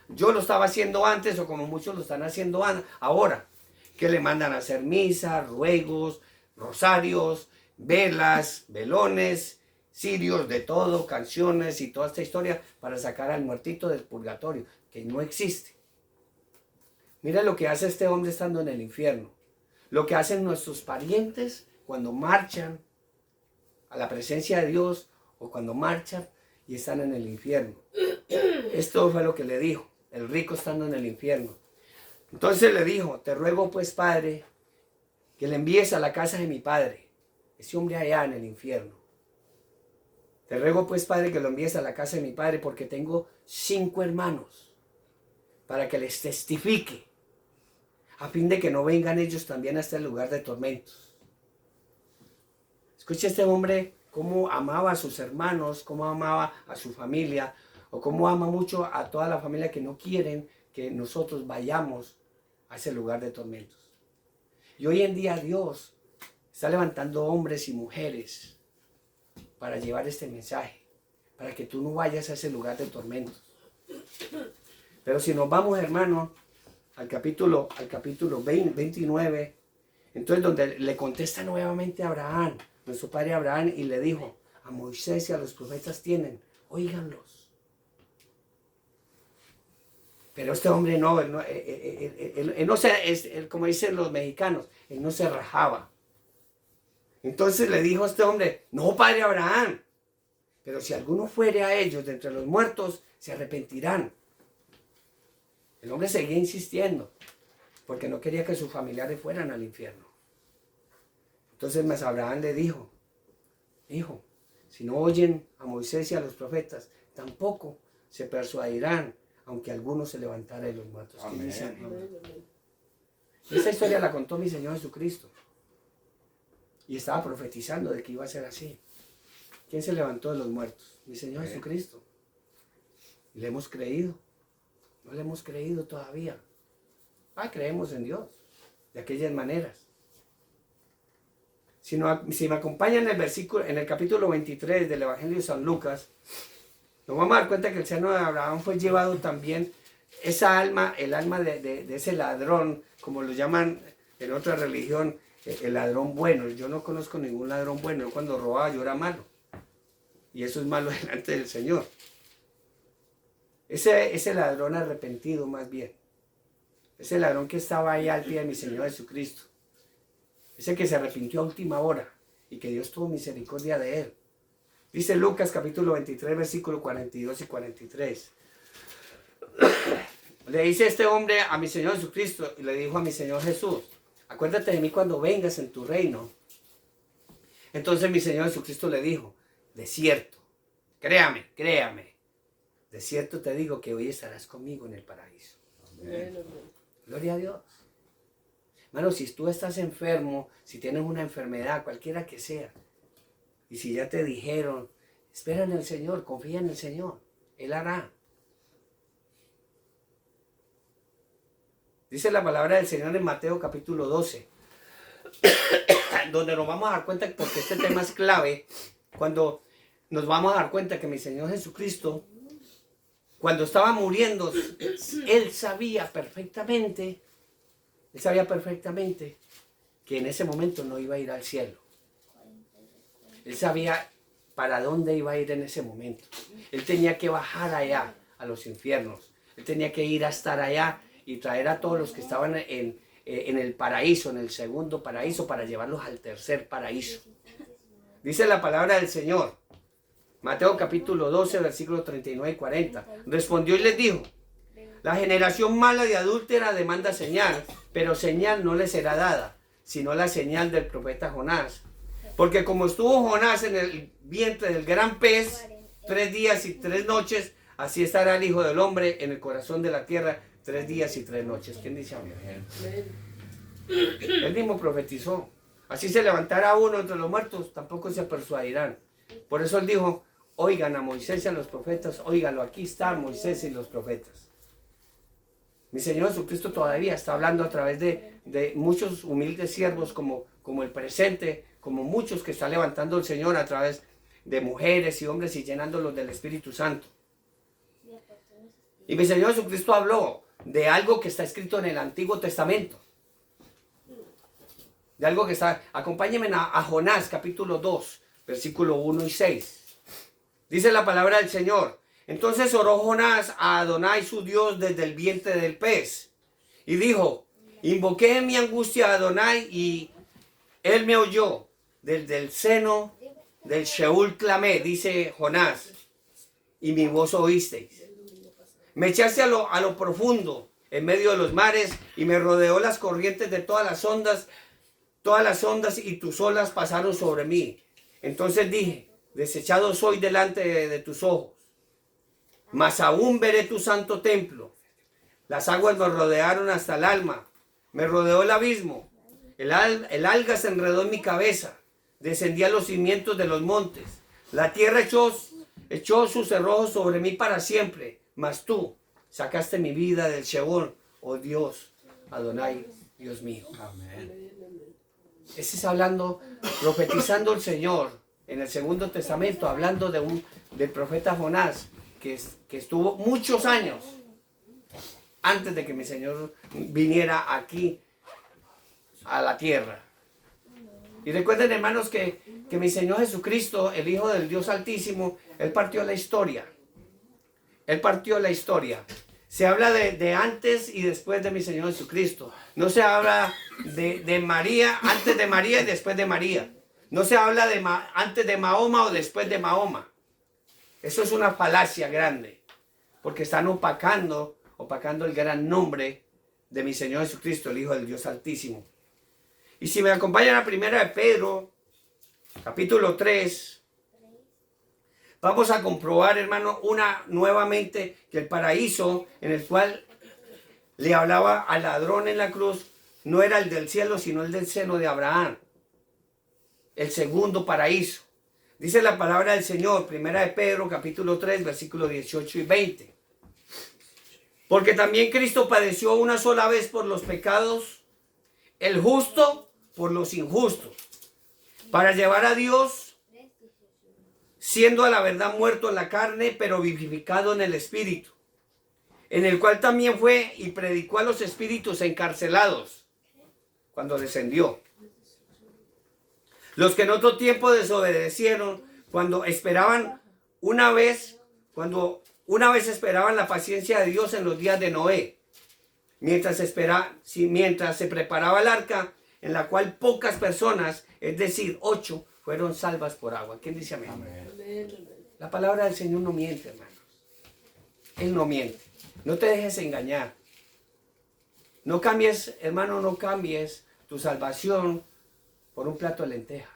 yo lo estaba haciendo antes o como muchos lo están haciendo ahora, que le mandan a hacer misas, ruegos, rosarios, velas, velones, cirios, de todo, canciones y toda esta historia para sacar al muertito del purgatorio, que no existe. Mira lo que hace este hombre estando en el infierno, lo que hacen nuestros parientes cuando marchan a la presencia de Dios o cuando marchan y están en el infierno. Esto fue lo que le dijo, el rico estando en el infierno. Entonces le dijo, te ruego pues, padre, que le envíes a la casa de mi padre, ese hombre allá en el infierno. Te ruego pues, padre, que lo envíes a la casa de mi padre porque tengo 5 hermanos para que les testifique, a fin de que no vengan ellos también a este lugar de tormentos. Escucha este hombre cómo amaba a sus hermanos, cómo amaba a su familia, o cómo ama mucho a toda la familia que no quieren que nosotros vayamos a ese lugar de tormentos. Y hoy en día Dios está levantando hombres y mujeres para llevar este mensaje, para que tú no vayas a ese lugar de tormentos. Pero si nos vamos, hermano, al capítulo 29, entonces donde le contesta nuevamente a Abraham, nuestro padre Abraham, y le dijo, a Moisés y a los profetas tienen, óiganlos. Pero este hombre él no se, como dicen los mexicanos, él no se rajaba. Entonces le dijo a este hombre, no, padre Abraham, pero si alguno fuere a ellos de entre los muertos, se arrepentirán. El hombre seguía insistiendo, porque no quería que sus familiares fueran al infierno. Entonces Abraham le dijo, hijo, si no oyen a Moisés y a los profetas, tampoco se persuadirán, aunque alguno se levantara de los muertos. Amén. Esa historia la contó mi Señor Jesucristo. Y estaba profetizando de que iba a ser así. ¿Quién se levantó de los muertos? Mi Señor Jesucristo. Y le hemos creído. No le hemos creído todavía. Creemos en Dios. De aquellas maneras. Si me acompañan en el capítulo 23 del Evangelio de San Lucas, nos vamos a dar cuenta que el seno de Abraham fue llevado también, esa alma, el alma de ese ladrón, como lo llaman en otra religión, el ladrón bueno. Yo no conozco ningún ladrón bueno. Yo cuando robaba yo era malo. Y eso es malo delante del Señor. Ese ladrón arrepentido más bien. Ese ladrón que estaba ahí al pie de mi Señor Jesucristo. Ese que se arrepintió a última hora y que Dios tuvo misericordia de él. Dice Lucas capítulo 23, versículos 42 y 43. Le dice este hombre a mi Señor Jesucristo y le dijo a mi Señor Jesús, acuérdate de mí cuando vengas en tu reino. Entonces mi Señor Jesucristo le dijo, de cierto, créame, de cierto te digo que hoy estarás conmigo en el paraíso. Amén. Gloria a Dios. Hermano, si tú estás enfermo, si tienes una enfermedad, cualquiera que sea, y si ya te dijeron, espera en el Señor, confía en el Señor, Él hará. Dice la palabra del Señor en Mateo capítulo 12, donde nos vamos a dar cuenta, porque este tema es clave, cuando nos vamos a dar cuenta que mi Señor Jesucristo, cuando estaba muriendo, Él sabía perfectamente que en ese momento no iba a ir al cielo. Él sabía para dónde iba a ir en ese momento. Él tenía que bajar allá a los infiernos. Él tenía que ir a estar allá y traer a todos los que estaban en el paraíso, en el segundo paraíso, para llevarlos al tercer paraíso. Dice la palabra del Señor, Mateo capítulo 12, versículos 39 y 40. Respondió y les dijo, la generación mala y adúltera demanda señal, pero señal no le será dada, sino la señal del profeta Jonás. Porque como estuvo Jonás en el vientre del gran pez 3 días y 3 noches, así estará el Hijo del Hombre en el corazón de la tierra 3 días y 3 noches. ¿Quién dice amén? Amén. Él mismo profetizó. Así se levantará uno entre los muertos, tampoco se persuadirán. Por eso él dijo, oigan a Moisés y a los profetas, óiganlo, aquí están Moisés y los profetas. Mi Señor Jesucristo todavía está hablando a través de muchos humildes siervos como el presente, como muchos que está levantando el Señor a través de mujeres y hombres y llenándolos del Espíritu Santo. Y mi Señor Jesucristo habló de algo que está escrito en el Antiguo Testamento. De algo que está... Acompáñenme a Jonás capítulo 2, versículo 1 y 6. Dice la palabra del Señor. Entonces oró Jonás a Adonai su Dios desde el vientre del pez. Y dijo, invoqué en mi angustia a Adonai y él me oyó. Desde el seno del Sheol clamé, dice Jonás, y mi voz oísteis. Me echaste a lo profundo, en medio de los mares, y me rodeó las corrientes de todas las ondas y tus olas pasaron sobre mí. Entonces dije, desechado soy delante de tus ojos, mas aún veré tu santo templo. Las aguas me rodearon hasta el alma, me rodeó el abismo, el alga se enredó en mi cabeza, descendí a los cimientos de los montes, la tierra echó sus cerrojos sobre mí para siempre, mas tú sacaste mi vida del Sheol, oh Dios, Adonai, Dios mío. Amén. Ese es hablando, profetizando el Señor en el Segundo Testamento, hablando del profeta Jonás, que estuvo muchos años antes de que mi Señor viniera aquí a la tierra. Y recuerden, hermanos, que mi Señor Jesucristo, el Hijo del Dios Altísimo, Él partió la historia. Él partió la historia. Se habla de antes y después de mi Señor Jesucristo. No se habla de María, antes de María y después de María. No se habla de antes de Mahoma o después de Mahoma. Eso es una falacia grande. Porque están opacando el gran nombre de mi Señor Jesucristo, el Hijo del Dios Altísimo. Y si me acompañan a Primera de Pedro, capítulo 3, vamos a comprobar, hermano, nuevamente que el paraíso en el cual le hablaba al ladrón en la cruz no era el del cielo, sino el del seno de Abraham. El segundo paraíso. Dice la palabra del Señor, Primera de Pedro, capítulo 3, versículos 18 y 20. Porque también Cristo padeció una sola vez por los pecados, el justo por los injustos, para llevar a Dios, siendo a la verdad muerto en la carne, pero vivificado en el Espíritu, en el cual también fue y predicó a los espíritus encarcelados cuando descendió. Los que en otro tiempo desobedecieron, cuando una vez esperaban la paciencia de Dios en los días de Noé, mientras se preparaba el arca, en la cual pocas personas, es decir, 8, fueron salvas por agua. ¿Quién dice amén? Amén. La palabra del Señor no miente, hermanos. Él no miente. No te dejes engañar. No cambies, hermano, no cambies tu salvación por un plato de lentejas.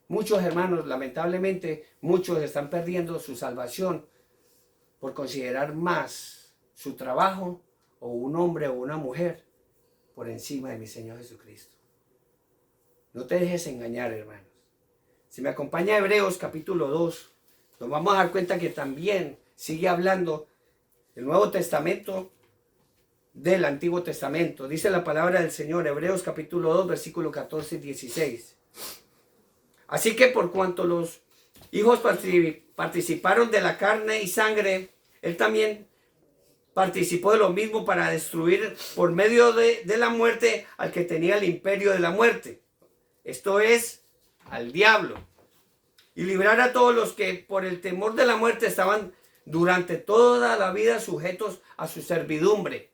Muchos hermanos, lamentablemente, muchos están perdiendo su salvación por considerar más su trabajo o un hombre o una mujer por encima de mi Señor Jesucristo. No te dejes engañar, hermanos. Si me acompaña a Hebreos capítulo 2, nos vamos a dar cuenta que también sigue hablando el Nuevo Testamento del Antiguo Testamento. Dice la palabra del Señor, Hebreos capítulo 2, versículo 14 y 16. Así que por cuanto los hijos participaron de la carne y sangre, Él también participó de lo mismo para destruir por medio de la muerte al que tenía el imperio de la muerte. Esto es, al diablo. Y librar a todos los que por el temor de la muerte estaban durante toda la vida sujetos a su servidumbre.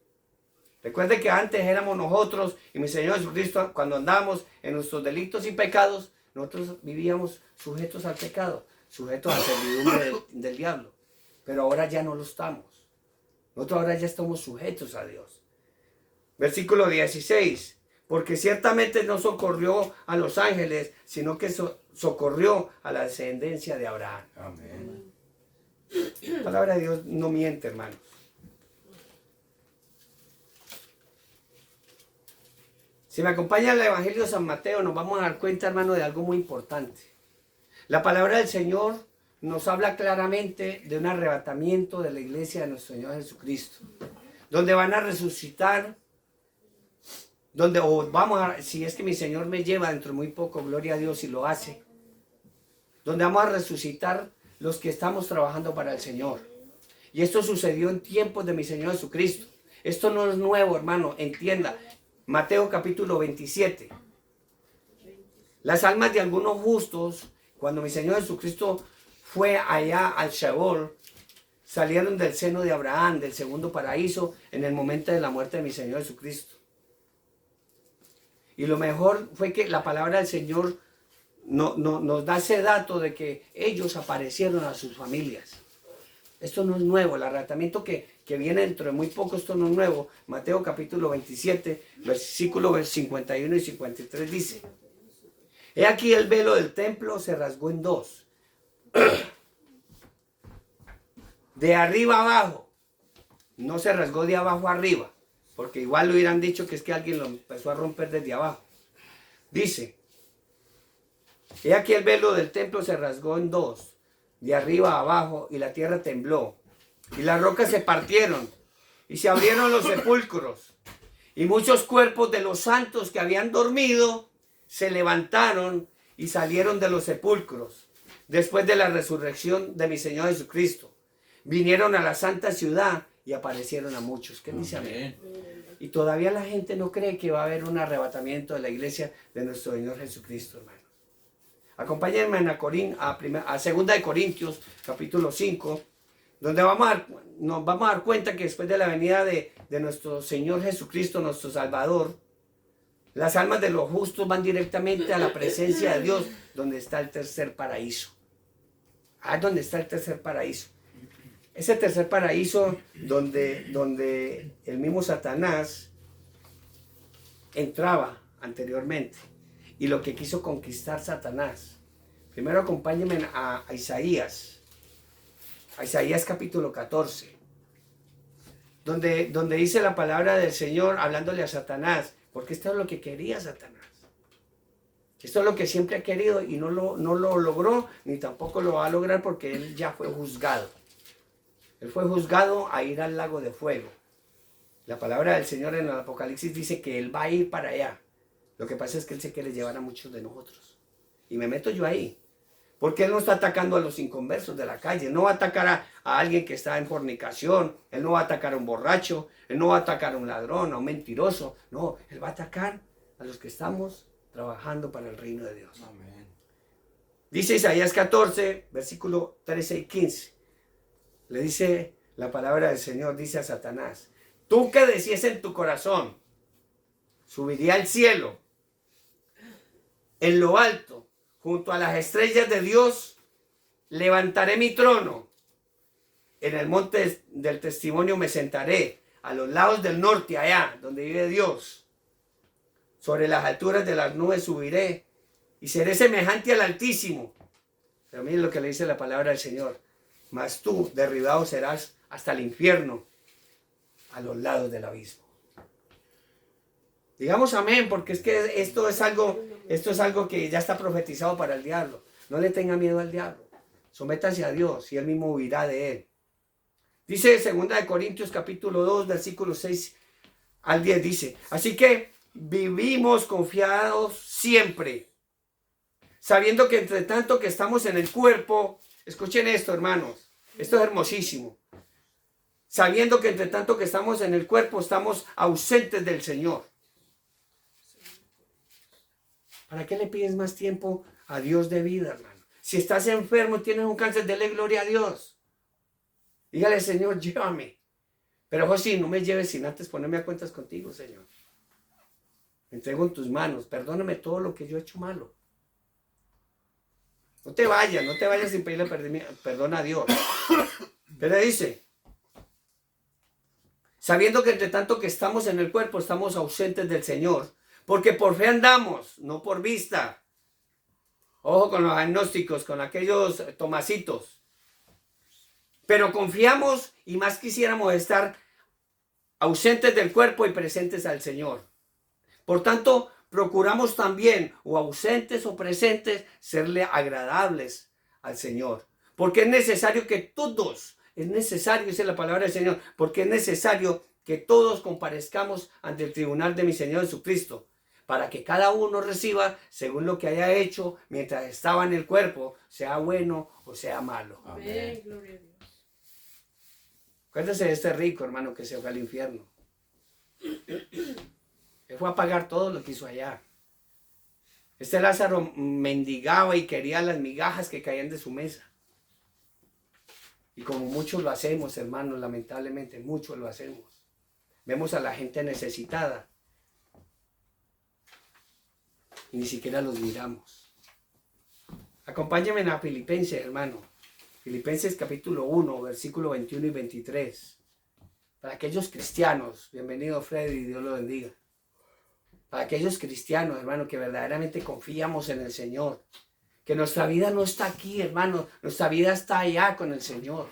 Recuerde que antes éramos nosotros y mi Señor Jesucristo, cuando andábamos en nuestros delitos y pecados, nosotros vivíamos sujetos al pecado, sujetos a la servidumbre del diablo. Pero ahora ya no lo estamos. Nosotros ahora ya estamos sujetos a Dios. Versículo 16. Porque ciertamente no socorrió a los ángeles, sino que socorrió a la descendencia de Abraham. Amén. La palabra de Dios no miente, hermanos. Si me acompaña el Evangelio de San Mateo, nos vamos a dar cuenta, hermano, de algo muy importante. La palabra del Señor nos habla claramente de un arrebatamiento de la iglesia de nuestro Señor Jesucristo, donde van a resucitar, si es que mi Señor me lleva dentro de muy poco, gloria a Dios, y lo hace, donde vamos a resucitar los que estamos trabajando para el Señor. Y esto sucedió en tiempos de mi Señor Jesucristo. Esto no es nuevo, hermano, entienda. Mateo capítulo 27. Las almas de algunos justos, cuando mi Señor Jesucristo fue allá al Sheol, salieron del seno de Abraham, del segundo paraíso, en el momento de la muerte de mi Señor Jesucristo. Y lo mejor fue que la palabra del Señor nos da ese dato de que ellos aparecieron a sus familias. Esto no es nuevo, el arrebatamiento que viene dentro de muy poco, esto no es nuevo. Mateo capítulo 27, versículos 51 y 53 dice: He aquí el velo del templo se rasgó en dos, de arriba abajo. No se rasgó de abajo arriba, porque igual le hubieran dicho que es que alguien lo empezó a romper desde abajo. Dice: He aquí el velo del templo se rasgó en dos, de arriba a abajo, y la tierra tembló, y las rocas se partieron, y se abrieron los sepulcros, y muchos cuerpos de los santos que habían dormido se levantaron y salieron de los sepulcros, después de la resurrección de mi Señor Jesucristo. Vinieron a la santa ciudad y aparecieron a muchos. ¿Qué dice amén? Y todavía la gente no cree que va a haber un arrebatamiento de la iglesia de nuestro Señor Jesucristo, hermano. Acompáñenme a 2 de Corintios, capítulo 5, donde nos vamos a dar cuenta que después de la venida de nuestro Señor Jesucristo, nuestro Salvador, las almas de los justos van directamente a la presencia de Dios, donde está el tercer paraíso. Ah, donde está el tercer paraíso. Ese tercer paraíso donde el mismo Satanás entraba anteriormente. Y lo que quiso conquistar Satanás. Primero acompáñenme a Isaías. A Isaías capítulo 14. Donde dice la palabra del Señor hablándole a Satanás. Porque esto es lo que quería Satanás. Esto es lo que siempre ha querido y no lo logró, ni tampoco lo va a lograr porque él ya fue juzgado. Él fue juzgado a ir al lago de fuego. La palabra del Señor en el Apocalipsis dice que él va a ir para allá. Lo que pasa es que él se quiere llevar a muchos de nosotros. Y me meto yo ahí. Porque él no está atacando a los inconversos de la calle. No va a atacar a alguien que está en fornicación. Él no va a atacar a un borracho. Él no va a atacar a un ladrón, a un mentiroso. No, él va a atacar a los que estamos trabajando para el reino de Dios. Amén. Dice Isaías 14, versículo 13 y 15. Le dice la palabra del Señor, dice a Satanás: Tú que decías en tu corazón, subiría al cielo, en lo alto, junto a las estrellas de Dios, levantaré mi trono. En el monte del testimonio me sentaré, a los lados del norte, allá, donde vive Dios. Sobre las alturas de las nubes subiré, y seré semejante al Altísimo. Pero miren lo que le dice la palabra del Señor: Mas tú derribado serás hasta el infierno, a los lados del abismo. Digamos amén, porque es que esto es algo que ya está profetizado para el diablo. No le tenga miedo al diablo. Sométase a Dios y él mismo huirá de él. Dice 2 Corintios capítulo 2, versículos 6 al 10, dice: Así que vivimos confiados siempre, sabiendo que entre tanto que estamos en el cuerpo, escuchen esto, hermanos, esto es hermosísimo. Sabiendo que entre tanto que estamos en el cuerpo, estamos ausentes del Señor. ¿Para qué le pides más tiempo a Dios de vida, hermano? Si estás enfermo, tienes un cáncer, dele gloria a Dios. Dígale: Señor, llévame. Pero José, no me lleves sin antes ponerme a cuentas contigo, Señor. Me entrego en tus manos. Perdóname todo lo que yo he hecho malo. No te vayas sin pedirle perdón a Dios. Pero dice: sabiendo que entre tanto que estamos en el cuerpo, estamos ausentes del Señor, porque por fe andamos, no por vista. Ojo con los agnósticos, con aquellos tomasitos. Pero confiamos y más quisiéramos estar ausentes del cuerpo y presentes al Señor. Por tanto, procuramos también, o ausentes o presentes, serle agradables al Señor. Porque es necesario que todos, es necesario, dice la palabra del Señor, porque es necesario que todos comparezcamos ante el tribunal de mi Señor Jesucristo, para que cada uno reciba según lo que haya hecho mientras estaba en el cuerpo, sea bueno o sea malo. Amén, gloria a Dios. Acuérdese de este rico, hermano, que se fue al infierno. Él fue a pagar todo lo que hizo allá. Este Lázaro mendigaba y quería las migajas que caían de su mesa. Y como muchos lo hacemos, hermanos, lamentablemente, muchos lo hacemos. Vemos a la gente necesitada y ni siquiera los miramos. Acompáñenme a Filipenses, hermano. Filipenses capítulo 1, versículo 21 y 23. Para aquellos cristianos, bienvenido Freddy, Dios lo bendiga. Para aquellos cristianos, hermano, que verdaderamente confiamos en el Señor. Que nuestra vida no está aquí, hermano. Nuestra vida está allá con el Señor.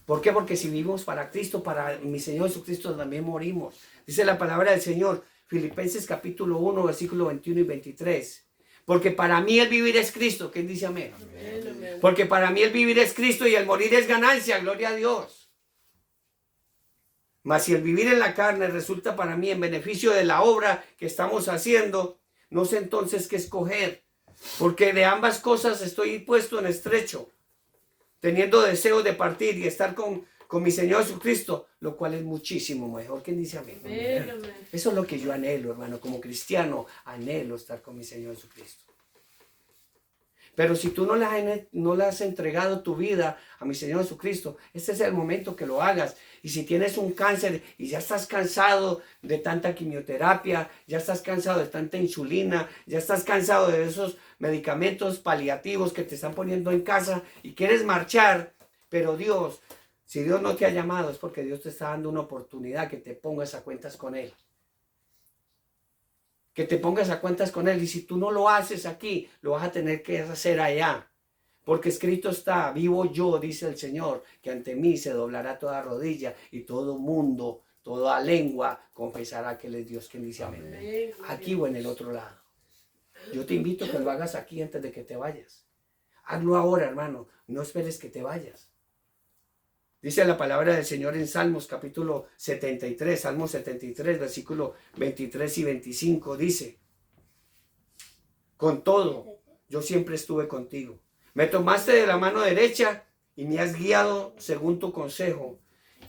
¿Por qué? Porque si vivimos para Cristo, para mi Señor Jesucristo, también morimos. Dice la palabra del Señor, Filipenses capítulo 1, versículo 21 y 23. Porque para mí el vivir es Cristo. ¿Quién dice amén? Amén, amén. Porque para mí el vivir es Cristo y el morir es ganancia. Gloria a Dios. Mas si el vivir en la carne resulta para mí en beneficio de la obra que estamos haciendo, no sé entonces qué escoger. Porque de ambas cosas estoy puesto en estrecho, teniendo deseo de partir y estar con mi Señor Jesucristo, lo cual es muchísimo mejor. ¿Quién dice amén? Amén, amén. Eso es lo que yo anhelo, hermano. Como cristiano, anhelo estar con mi Señor Jesucristo. Pero si tú no le has entregado tu vida a mi Señor Jesucristo, este es el momento que lo hagas. Y si tienes un cáncer y ya estás cansado de tanta quimioterapia, ya estás cansado de tanta insulina, ya estás cansado de esos medicamentos paliativos que te están poniendo en casa y quieres marchar, pero Dios, si Dios no te ha llamado es porque Dios te está dando una oportunidad que te pongas a cuentas con Él. Que te pongas a cuentas con Él. Y si tú no lo haces aquí, lo vas a tener que hacer allá. Porque escrito está, vivo yo, dice el Señor, que ante mí se doblará toda rodilla y todo mundo, toda lengua confesará que Él es Dios. Quien dice amén. Amén, Aquí o en el otro lado. Yo te invito a que lo hagas aquí antes de que te vayas. Hazlo ahora, hermano. No esperes que te vayas. Dice la palabra del Señor en Salmos capítulo 73, Salmos 73, versículo 23 y 25, dice: con todo, yo siempre estuve contigo. Me tomaste de la mano derecha y me has guiado según tu consejo.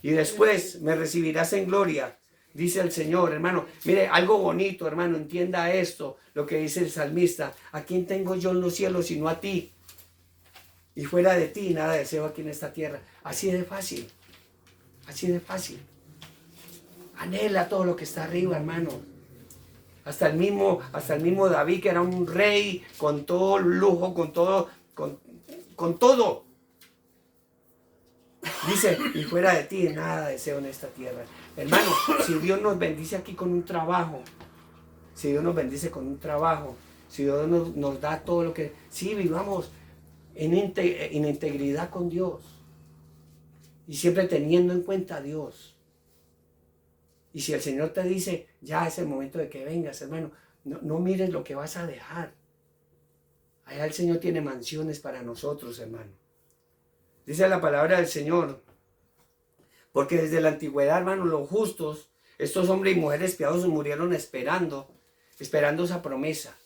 Y después me recibirás en gloria, dice el Señor, hermano. Mire, algo bonito, hermano, entienda esto, lo que dice el salmista. ¿A quién tengo yo en los cielos sino a ti? Y fuera de ti nada deseo aquí en esta tierra. Así de fácil. Así de fácil. Anhela todo lo que está arriba, hermano. Hasta el mismo David, que era un rey con todo lujo, con todo. Dice, y fuera de ti nada deseo en esta tierra. Hermano, si Dios nos bendice aquí con un trabajo, si Dios nos bendice con un trabajo, si Dios nos da todo lo que... Sí, vivamos en integridad con Dios y siempre teniendo en cuenta a Dios. Y si el Señor te dice, ya es el momento de que vengas, hermano, no mires lo que vas a dejar. Allá el Señor tiene mansiones para nosotros, hermano. Dice la palabra del Señor, porque desde la antigüedad, hermano, los justos, estos hombres y mujeres piadosos murieron esperando esa promesa.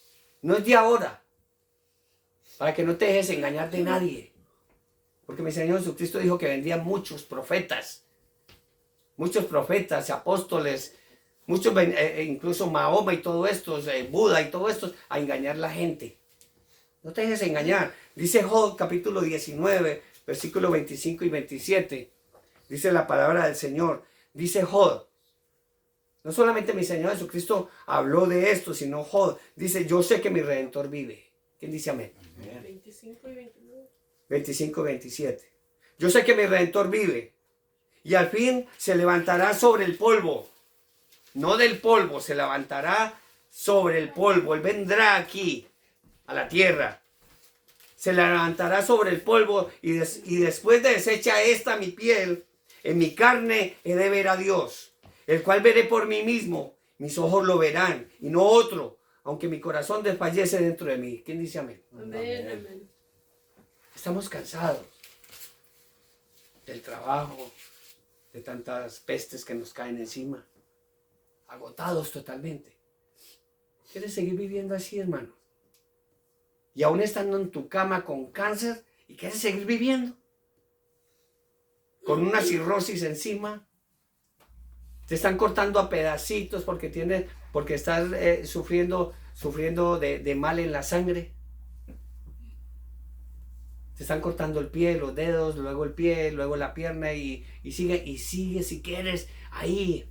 No es de ahora, para que no te dejes engañar de nadie. Porque mi Señor Jesucristo dijo que vendrían muchos profetas, apóstoles, incluso Mahoma y todo esto, Buda y todo esto, a engañar a la gente. No te dejes engañar. Dice Job capítulo 19, versículos 25 y 27. Dice la palabra del Señor. Dice Job. No solamente mi Señor Jesucristo habló de esto, sino Job. Dice, yo sé que mi Redentor vive. ¿Quién dice amén? 25 y 29. 25 y 27. Yo sé que mi Redentor vive. Y al fin se levantará sobre el polvo. No del polvo, se levantará sobre el polvo. Él vendrá aquí a la tierra. Se levantará sobre el polvo y después de deshecha esta mi piel, en mi carne he de ver a Dios, el cual veré por mí mismo. Mis ojos lo verán y no otro, aunque mi corazón desfallece dentro de mí. ¿Quién dice amén? Amén, amén. Estamos cansados del trabajo, de tantas pestes que nos caen encima, agotados totalmente. ¿Quieres seguir viviendo así, hermano? Y aún estando en tu cama con cáncer y quieres seguir viviendo con una cirrosis encima. Te están cortando a pedacitos porque estás sufriendo de mal en la sangre. Te están cortando el pie, los dedos, luego el pie, luego la pierna y sigue si quieres ahí.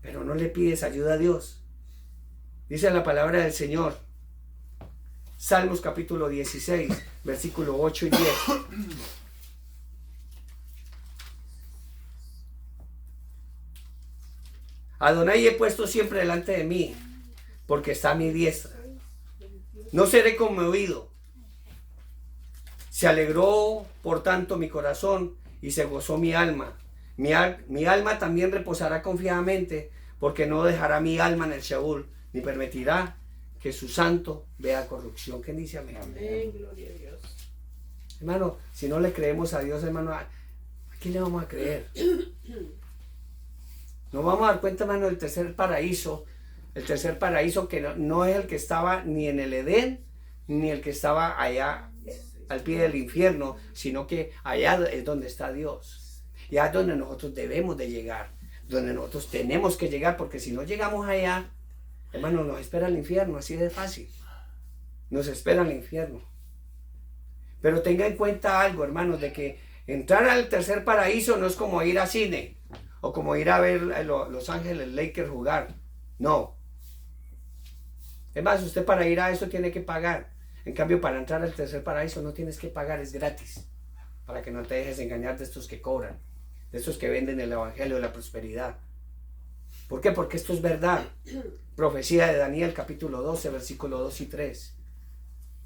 Pero no le pides ayuda a Dios. Dice la palabra del Señor. Salmos capítulo 16, versículo 8 y 10. Adonai he puesto siempre delante de mí, porque está a mi diestra. No seré conmovido. Se alegró por tanto mi corazón y se gozó mi alma. Mi alma también reposará confiadamente, porque no dejará mi alma en el Sheol, ni permitirá que su santo vea corrupción. ¿Quién dice amén? Amén, gloria a Dios. Hermano, si no le creemos a Dios, hermano, ¿a quién le vamos a creer? Nos vamos a dar cuenta, hermano, del tercer paraíso. El tercer paraíso que no es el que estaba ni en el Edén, ni el que estaba allá al pie del infierno, sino que allá es donde está Dios. Y allá es donde nosotros debemos de llegar, donde nosotros tenemos que llegar, porque si no llegamos allá, hermano, nos espera el infierno, así de fácil. Nos espera el infierno. Pero tenga en cuenta algo, hermanos, de que entrar al tercer paraíso no es como ir a cine o como ir a ver Los Ángeles Lakers jugar. No. Es más, usted para ir a eso tiene que pagar. En cambio, para entrar al tercer paraíso no tienes que pagar, es gratis. Para que no te dejes engañar de estos que cobran, de estos que venden el evangelio de la prosperidad. ¿Por qué? Porque esto es verdad. Profecía de Daniel, capítulo 12, versículo 2 y 3.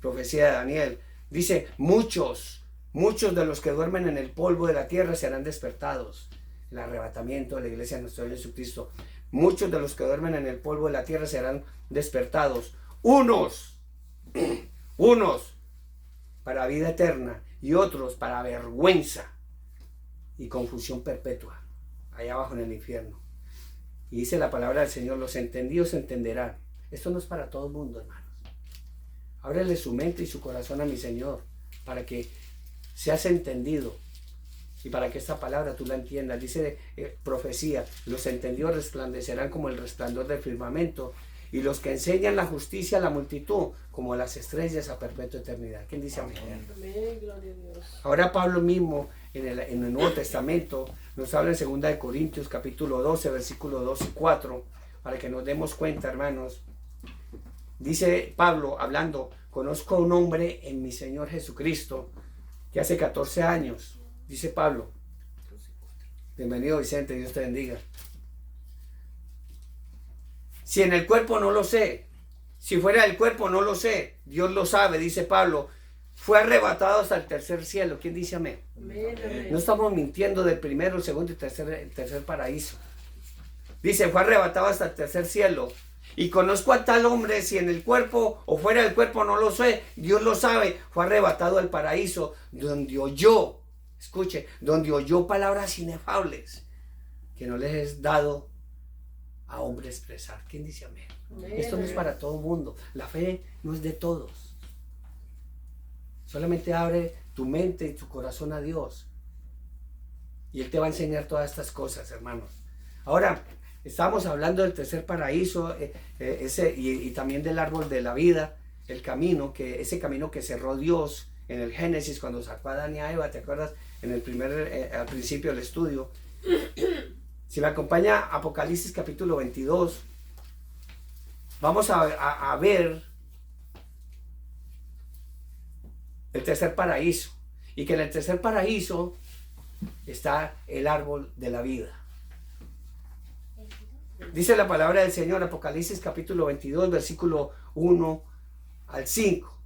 Profecía de Daniel. Dice, muchos de los que duermen en el polvo de la tierra serán despertados. El arrebatamiento de la iglesia de nuestro Señor Jesucristo. Muchos de los que duermen en el polvo de la tierra serán despertados. Unos para vida eterna y otros para vergüenza y confusión perpetua, allá abajo en el infierno. Y dice la palabra del Señor, los entendidos entenderán. Esto no es para todo el mundo, hermanos. Ábrele su mente y su corazón a mi Señor, para que seas entendido y para que esta palabra tú la entiendas. Dice profecía, los entendidos resplandecerán como el resplandor del firmamento, y los que enseñan la justicia a la multitud como las estrellas a perpetua eternidad. ¿Quién dice amén? Amén, gloria a Dios. Ahora Pablo mismo en el Nuevo Testamento nos habla en 2 Corintios capítulo 12, versículo 2 y 4, para que nos demos cuenta, hermanos. Dice Pablo hablando, conozco a un hombre en mi Señor Jesucristo que hace 14 años, dice Pablo. Bienvenido Vicente, Dios te bendiga. Si en el cuerpo no lo sé, si fuera del cuerpo no lo sé, Dios lo sabe, dice Pablo, fue arrebatado hasta el tercer cielo. ¿Quién dice amén? Amén, amén. No estamos mintiendo del primero, el segundo y el tercer paraíso. Dice, fue arrebatado hasta el tercer cielo. Y conozco a tal hombre, si en el cuerpo o fuera del cuerpo no lo sé, Dios lo sabe, fue arrebatado al paraíso, donde oyó, escuche, donde oyó palabras inefables que no les es dado a hombre expresar. ¿Quién dice amén? Amén. Esto no es para todo el mundo. La fe no es de todos. Solamente abre tu mente y tu corazón a Dios. Y Él te va a enseñar todas estas cosas, hermanos. Ahora, estamos hablando del tercer paraíso y también del árbol de la vida, ese camino que cerró Dios en el Génesis cuando sacó a Adán y a Eva. ¿Te acuerdas? Al principio del estudio. Si me acompaña Apocalipsis capítulo 22, vamos a ver el tercer paraíso. Y que en el tercer paraíso está el árbol de la vida. Dice la palabra del Señor, Apocalipsis capítulo 22, versículo 1 al 5.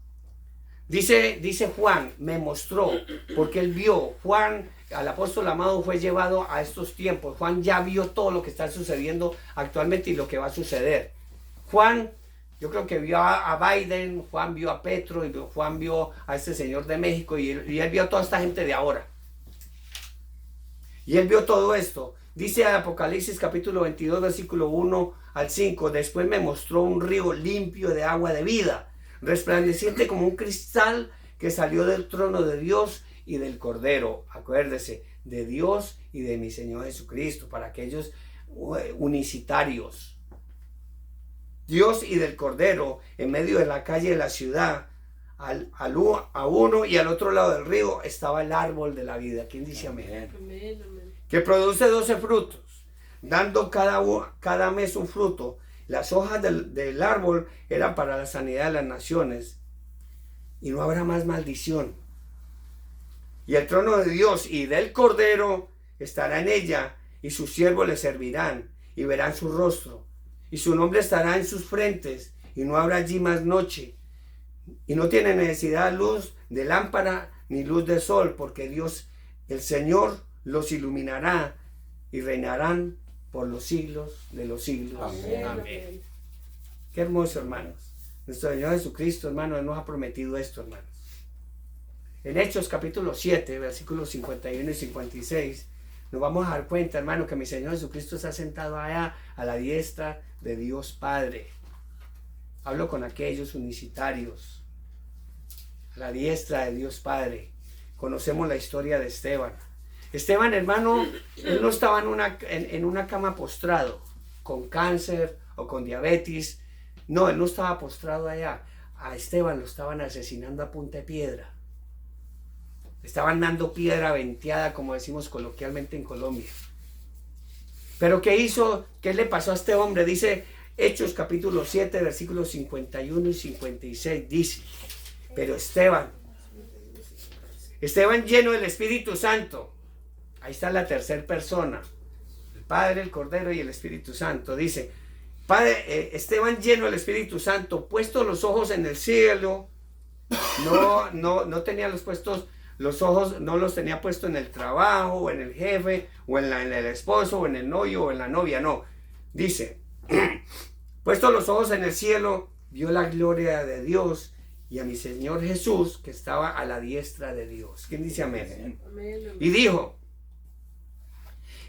Dice Juan, me mostró, porque él vio, Juan, al apóstol amado, fue llevado a estos tiempos. Juan ya vio todo lo que está sucediendo actualmente y lo que va a suceder. Juan, yo creo que vio a Biden, Juan vio a Petro, y Juan vio a este señor de México, y él vio a toda esta gente de ahora. Y él vio todo esto. Dice Apocalipsis capítulo 22, versículo 1 al 5, después me mostró un río limpio de agua de vida, resplandeciente como un cristal, que salió del trono de Dios y del Cordero. Acuérdese, de Dios y de mi Señor Jesucristo, para aquellos unicitarios. Dios y del Cordero, en medio de la calle de la ciudad, a uno y al otro lado del río, estaba el árbol de la vida. ¿Quién dice amén? Amén, amén. Que produce 12 frutos, dando cada mes un fruto. Las hojas del árbol eran para la sanidad de las naciones, y no habrá más maldición. Y el trono de Dios y del Cordero estará en ella, y sus siervos le servirán, y verán su rostro, y su nombre estará en sus frentes, y no habrá allí más noche, y no tiene necesidad de luz de lámpara ni luz de sol, porque Dios, el Señor, los iluminará, y reinarán por los siglos de los siglos. Amén, Amén. amén. Qué hermoso, hermanos. Nuestro Señor Jesucristo, hermanos, Él nos ha prometido esto, hermanos. En Hechos capítulo 7, versículos 51 y 56, nos vamos a dar cuenta, hermano, que mi Señor Jesucristo está sentado allá a la diestra de Dios Padre. Hablo con aquellos unicitarios, a la diestra de Dios Padre. Conocemos la historia de Esteban. Esteban, hermano, él no estaba en una cama postrado, con cáncer o con diabetes. No, él no estaba postrado allá. A Esteban lo estaban asesinando a punta de piedra. Estaban dando piedra venteada, como decimos coloquialmente en Colombia. Pero ¿qué hizo? ¿Qué le pasó a este hombre? Dice Hechos capítulo 7, versículos 51 y 56. Dice, pero Esteban lleno del Espíritu Santo. Ahí está la tercera persona. El Padre, el Cordero y el Espíritu Santo. Dice, Esteban lleno del Espíritu Santo, puesto los ojos en el cielo. No tenía los ojos no los tenía puesto en el trabajo, o en el jefe, o en el esposo, o en el novio, o en la novia, no. Dice, puesto los ojos en el cielo, vio la gloria de Dios y a mi Señor Jesús, que estaba a la diestra de Dios. ¿Quién dice amén? Amén, amén. Y dijo,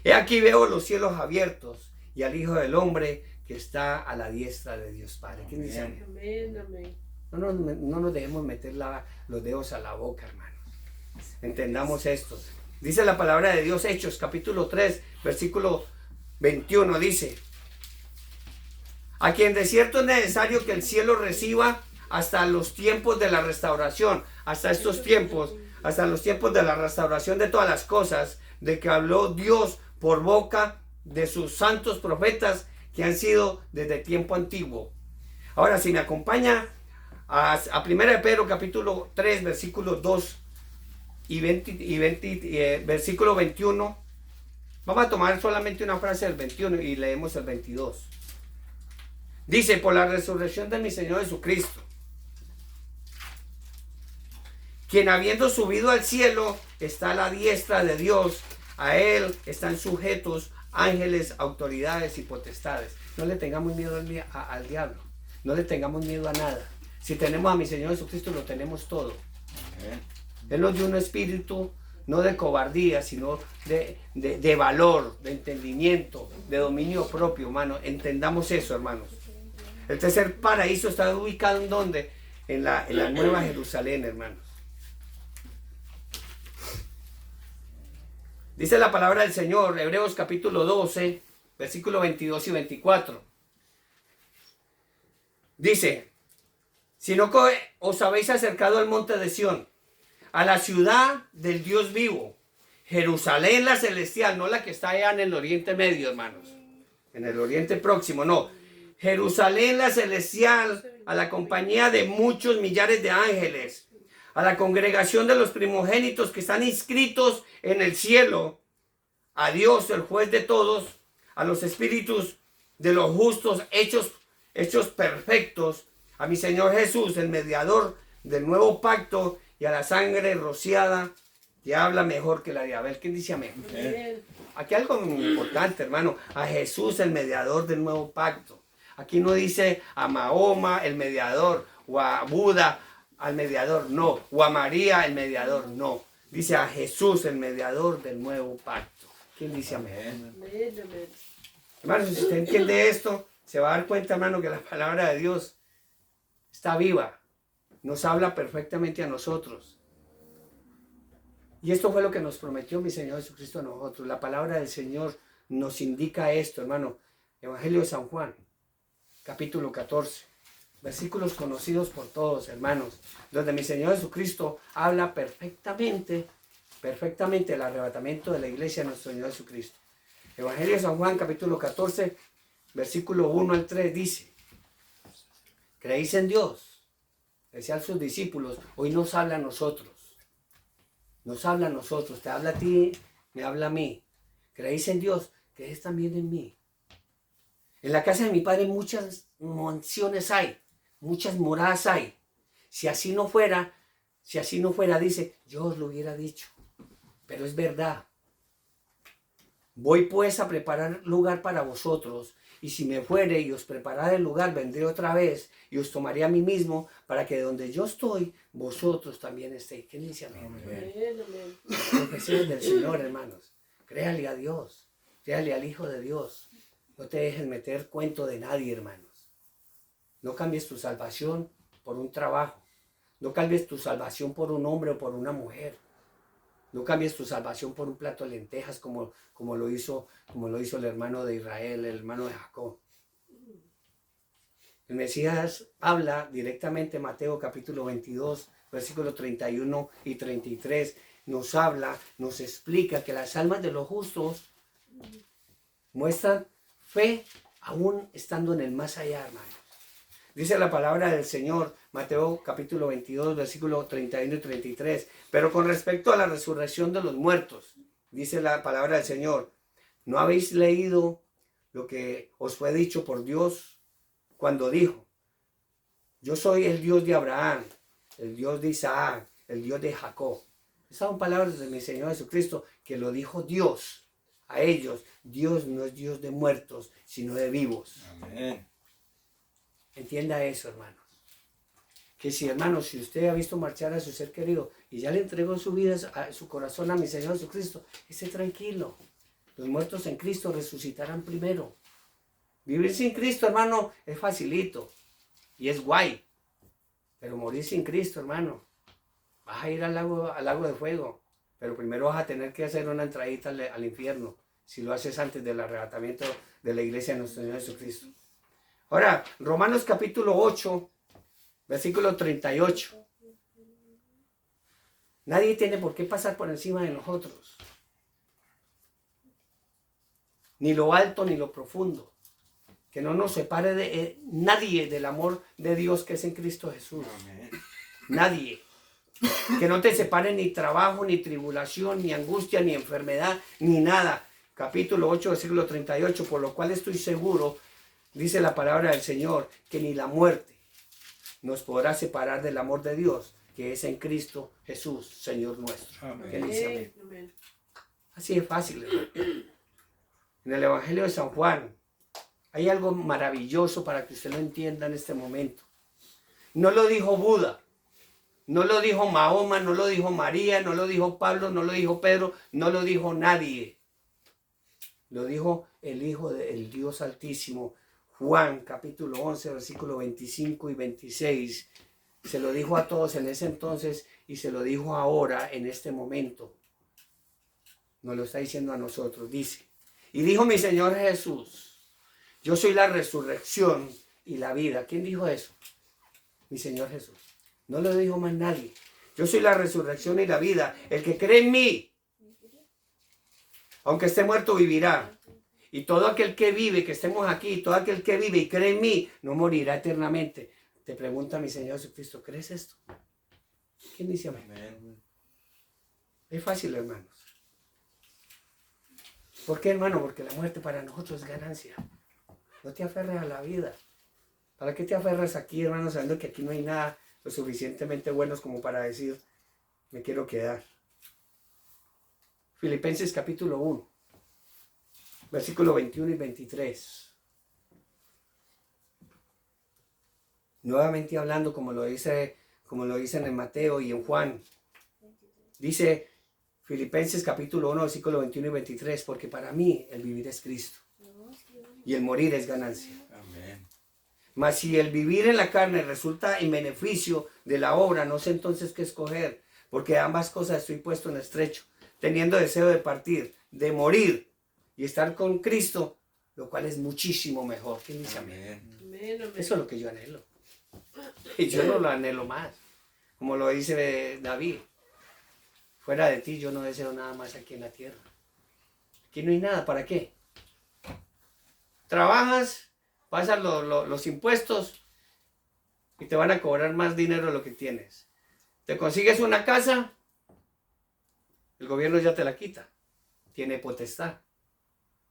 he aquí veo los cielos abiertos y al Hijo del Hombre que está a la diestra de Dios Padre. ¿Quién dice amén? Amén, amén. No nos dejemos meter los dedos a la boca, hermanos. Entendamos esto. Dice la palabra de Dios, Hechos capítulo 3, versículo 21, dice, a quien de cierto es necesario que el cielo reciba hasta los tiempos de la restauración, hasta estos tiempos, hasta los tiempos de la restauración de todas las cosas, de que habló Dios por boca de sus santos profetas que han sido desde tiempo antiguo. Ahora, si me acompaña a 1 de Pedro capítulo 3, versículos 2 y versículo 21, vamos a tomar solamente una frase del 21 y leemos el 22. Dice, por la resurrección de mi Señor Jesucristo, quien habiendo subido al cielo está a la diestra de Dios, a Él están sujetos ángeles, autoridades y potestades. No le tengamos miedo al diablo, no le tengamos miedo a nada. Si tenemos a mi Señor Jesucristo, lo tenemos todo. Él nos dio un espíritu no de cobardía, sino de valor, de entendimiento, de dominio propio, hermano. Entendamos eso, hermanos. El tercer paraíso está ubicado ¿en dónde? En la Nueva Jerusalén, hermanos. Dice la palabra del Señor, Hebreos capítulo 12, versículos 22 y 24. Dice, sino que os habéis acercado al monte de Sión, a la ciudad del Dios vivo, Jerusalén la celestial, no la que está allá en el Oriente Medio, hermanos, en el Oriente Próximo, no. Jerusalén la celestial, a la compañía de muchos millares de ángeles, a la congregación de los primogénitos que están inscritos en el cielo, a Dios, el juez de todos, a los espíritus de los justos hechos perfectos, a mi Señor Jesús, el mediador del nuevo pacto y a la sangre rociada que habla mejor que la de Abel. ¿Quién dice amén? Amén. Aquí algo muy importante, hermano. A Jesús, el mediador del nuevo pacto. Aquí no dice a Mahoma, el mediador, o a Buda, al mediador, no. O a María, el mediador, no. Dice a Jesús, el mediador del nuevo pacto. ¿Quién dice amén? Amén. Amén. Hermano, si usted entiende esto, se va a dar cuenta, hermano, que la palabra de Dios está viva. Nos habla perfectamente a nosotros. Y esto fue lo que nos prometió mi Señor Jesucristo a nosotros. La palabra del Señor nos indica esto, hermano. Evangelio de San Juan, capítulo 14. Versículos conocidos por todos, hermanos. Donde mi Señor Jesucristo habla perfectamente el arrebatamiento de la iglesia de nuestro Señor Jesucristo. Evangelio de San Juan, capítulo 14, versículo 1 al 3 dice: ¿creéis en Dios? Decía a sus discípulos, hoy nos habla a nosotros. Nos habla a nosotros, te habla a ti, me habla a mí. ¿Creéis en Dios? ¿Creéis también en mí? En la casa de mi Padre muchas mansiones hay, muchas moradas hay. Si así no fuera, dice, yo os lo hubiera dicho. Pero es verdad. Voy pues a preparar lugar para vosotros, y si me fuere y os preparare el lugar, vendré otra vez y os tomaré a mí mismo, para que donde yo estoy, vosotros también estéis. ¿Quién dice amén? Amén. Amén. Profecías del Señor, hermanos. Créale a Dios, créale al Hijo de Dios. No te dejes meter cuento de nadie, hermanos. No cambies tu salvación por un trabajo. No cambies tu salvación por un hombre o por una mujer. No cambies tu salvación por un plato de lentejas como lo hizo el hermano de Israel, el hermano de Jacob. El Mesías habla directamente en Mateo capítulo 22, versículos 31 y 33. Nos habla, nos explica que las almas de los justos muestran fe aún estando en el más allá, hermanos. Dice la palabra del Señor, Mateo capítulo 22, versículos 31 y 33. Pero con respecto a la resurrección de los muertos, dice la palabra del Señor, ¿no habéis leído lo que os fue dicho por Dios cuando dijo, yo soy el Dios de Abraham, el Dios de Isaac, el Dios de Jacob? Esas son palabras de mi Señor Jesucristo, que lo dijo Dios a ellos. Dios no es Dios de muertos, sino de vivos. Amén. Entienda eso, hermanos. Que si, hermanos, si usted ha visto marchar a su ser querido y ya le entregó su vida, su corazón a mi Señor Jesucristo, esté tranquilo. Los muertos en Cristo resucitarán primero. Vivir sin Cristo, hermano, es facilito y es guay. Pero morir sin Cristo, hermano, vas a ir al lago de fuego. Pero primero vas a tener que hacer una entradita al infierno, si lo haces antes del arrebatamiento de la iglesia de nuestro Señor Jesucristo. Ahora, Romanos capítulo 8, versículo 38. Nadie tiene por qué pasar por encima de nosotros. Ni lo alto ni lo profundo. Que no nos separe de nadie del amor de Dios que es en Cristo Jesús. Amén. Nadie. Que no te separe ni trabajo, ni tribulación, ni angustia, ni enfermedad, ni nada. Capítulo 8, versículo 38. Por lo cual estoy seguro, dice la palabra del Señor, que ni la muerte nos podrá separar del amor de Dios, que es en Cristo Jesús, Señor nuestro. Amén. ¿Qué dice amén? Amén. Así es fácil, hermano. En el Evangelio de San Juan hay algo maravilloso para que usted lo entienda en este momento. No lo dijo Buda, no lo dijo Mahoma, no lo dijo María, no lo dijo Pablo, no lo dijo Pedro, no lo dijo nadie. Lo dijo el Hijo del Dios Altísimo, Juan capítulo 11, versículos 25 y 26. Se lo dijo a todos en ese entonces y se lo dijo ahora en este momento. Nos lo está diciendo a nosotros. Dice, y dijo mi Señor Jesús, yo soy la resurrección y la vida. ¿Quién dijo eso? Mi Señor Jesús. No lo dijo más nadie. Yo soy la resurrección y la vida. El que cree en mí, aunque esté muerto, vivirá. Y todo aquel que vive, que estemos aquí, todo aquel que vive y cree en mí, no morirá eternamente. Te pregunta mi Señor Jesucristo, ¿crees esto? ¿Quién dice amén? Amén. Es fácil, hermanos. ¿Por qué, hermano? Porque la muerte para nosotros es ganancia. No te aferres a la vida. ¿Para qué te aferras aquí, hermano, sabiendo que aquí no hay nada lo suficientemente buenos como para decir, me quiero quedar. Filipenses capítulo 1, versículo 21 y 23. Nuevamente hablando como lo dicen en Mateo y en Juan. Dice Filipenses capítulo 1, versículo 21 y 23, porque para mí el vivir es Cristo y el morir es ganancia. Amén. Mas si el vivir en la carne resulta en beneficio de la obra, no sé entonces qué escoger, porque ambas cosas estoy puesto en estrecho, teniendo deseo de partir, de morir y estar con Cristo, lo cual es muchísimo mejor. ¿Quién dice amén? Amén, amén. Eso es lo que yo anhelo. Y yo no lo anhelo más. Como lo dice David, fuera de ti yo no deseo nada más aquí en la tierra. Aquí no hay nada, ¿para qué? Trabajas, pasas los impuestos y te van a cobrar más dinero de lo que tienes. Te consigues una casa, el gobierno ya te la quita, tiene potestad.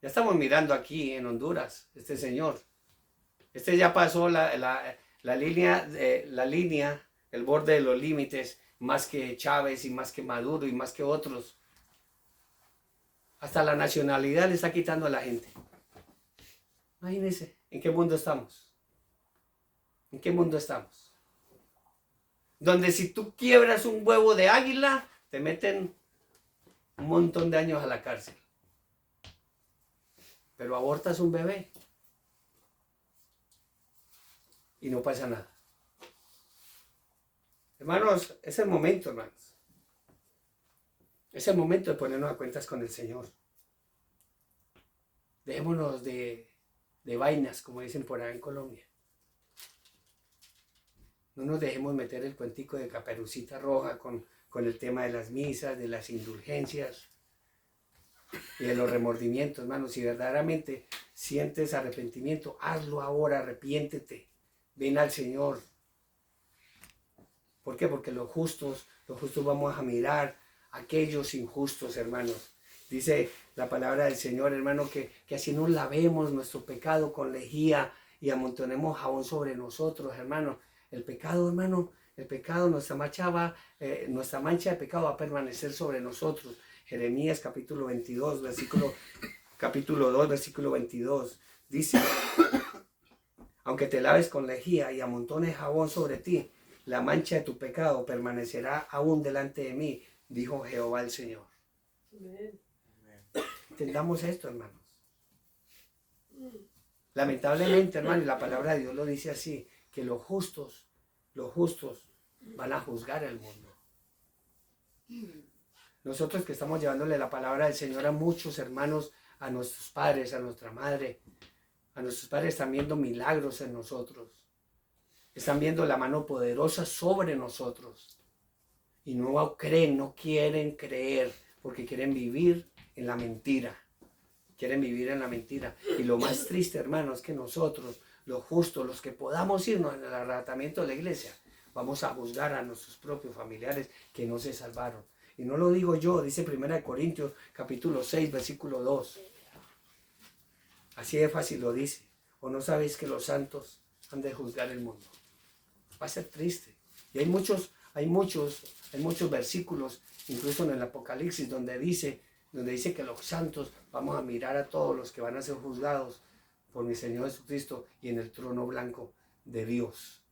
Ya estamos mirando aquí en Honduras, este señor. Este ya pasó la línea, el borde de los límites, más que Chávez y más que Maduro y más que otros. Hasta la nacionalidad le está quitando a la gente. Imagínense, ¿en qué mundo estamos? ¿En qué mundo estamos? Donde si tú quiebras un huevo de águila, te meten un montón de años a la cárcel. Pero abortas un bebé y no pasa nada. Hermanos, es el momento, hermanos. Es el momento de ponernos a cuentas con el Señor. Dejémonos de vainas, como dicen por ahí en Colombia. No nos dejemos meter el cuentico de Caperucita Roja con el tema de las misas, de las indulgencias y de los remordimientos, hermanos. Si verdaderamente sientes arrepentimiento, hazlo ahora, arrepiéntete. Ven al Señor. ¿Por qué? Porque los justos vamos a mirar a aquellos injustos, hermanos. Dice la palabra del Señor, hermano, que así nos lavemos nuestro pecado con lejía y amontonemos jabón sobre nosotros, hermano. El pecado, hermano, el pecado, nuestra mancha de pecado va a permanecer sobre nosotros. Jeremías capítulo 22, capítulo 2, versículo 22. Dice, aunque te laves con lejía y amontones jabón sobre ti, la mancha de tu pecado permanecerá aún delante de mí, dijo Jehová el Señor. Amén. Entendamos esto, hermanos. Lamentablemente, hermano, y la palabra de Dios lo dice así, que los justos van a juzgar al mundo. Nosotros que estamos llevándole la palabra del Señor a muchos hermanos, a nuestros padres, a nuestra madre, a nuestros padres están viendo milagros en nosotros. Están viendo la mano poderosa sobre nosotros. Y no creen, no quieren creer, porque quieren vivir en la mentira. Quieren vivir en la mentira. Y lo más triste, hermano, es que nosotros, los justos, los que podamos irnos en el arrebatamiento de la iglesia, vamos a juzgar a nuestros propios familiares que no se salvaron. Y no lo digo yo, dice 1 Corintios capítulo 6, versículo 2. Así de fácil lo dice. ¿O no sabéis que los santos han de juzgar el mundo? Va a ser triste. Y hay muchos versículos, incluso en el Apocalipsis, donde dice que los santos vamos a mirar a todos los que van a ser juzgados por mi Señor Jesucristo y en el trono blanco de Dios.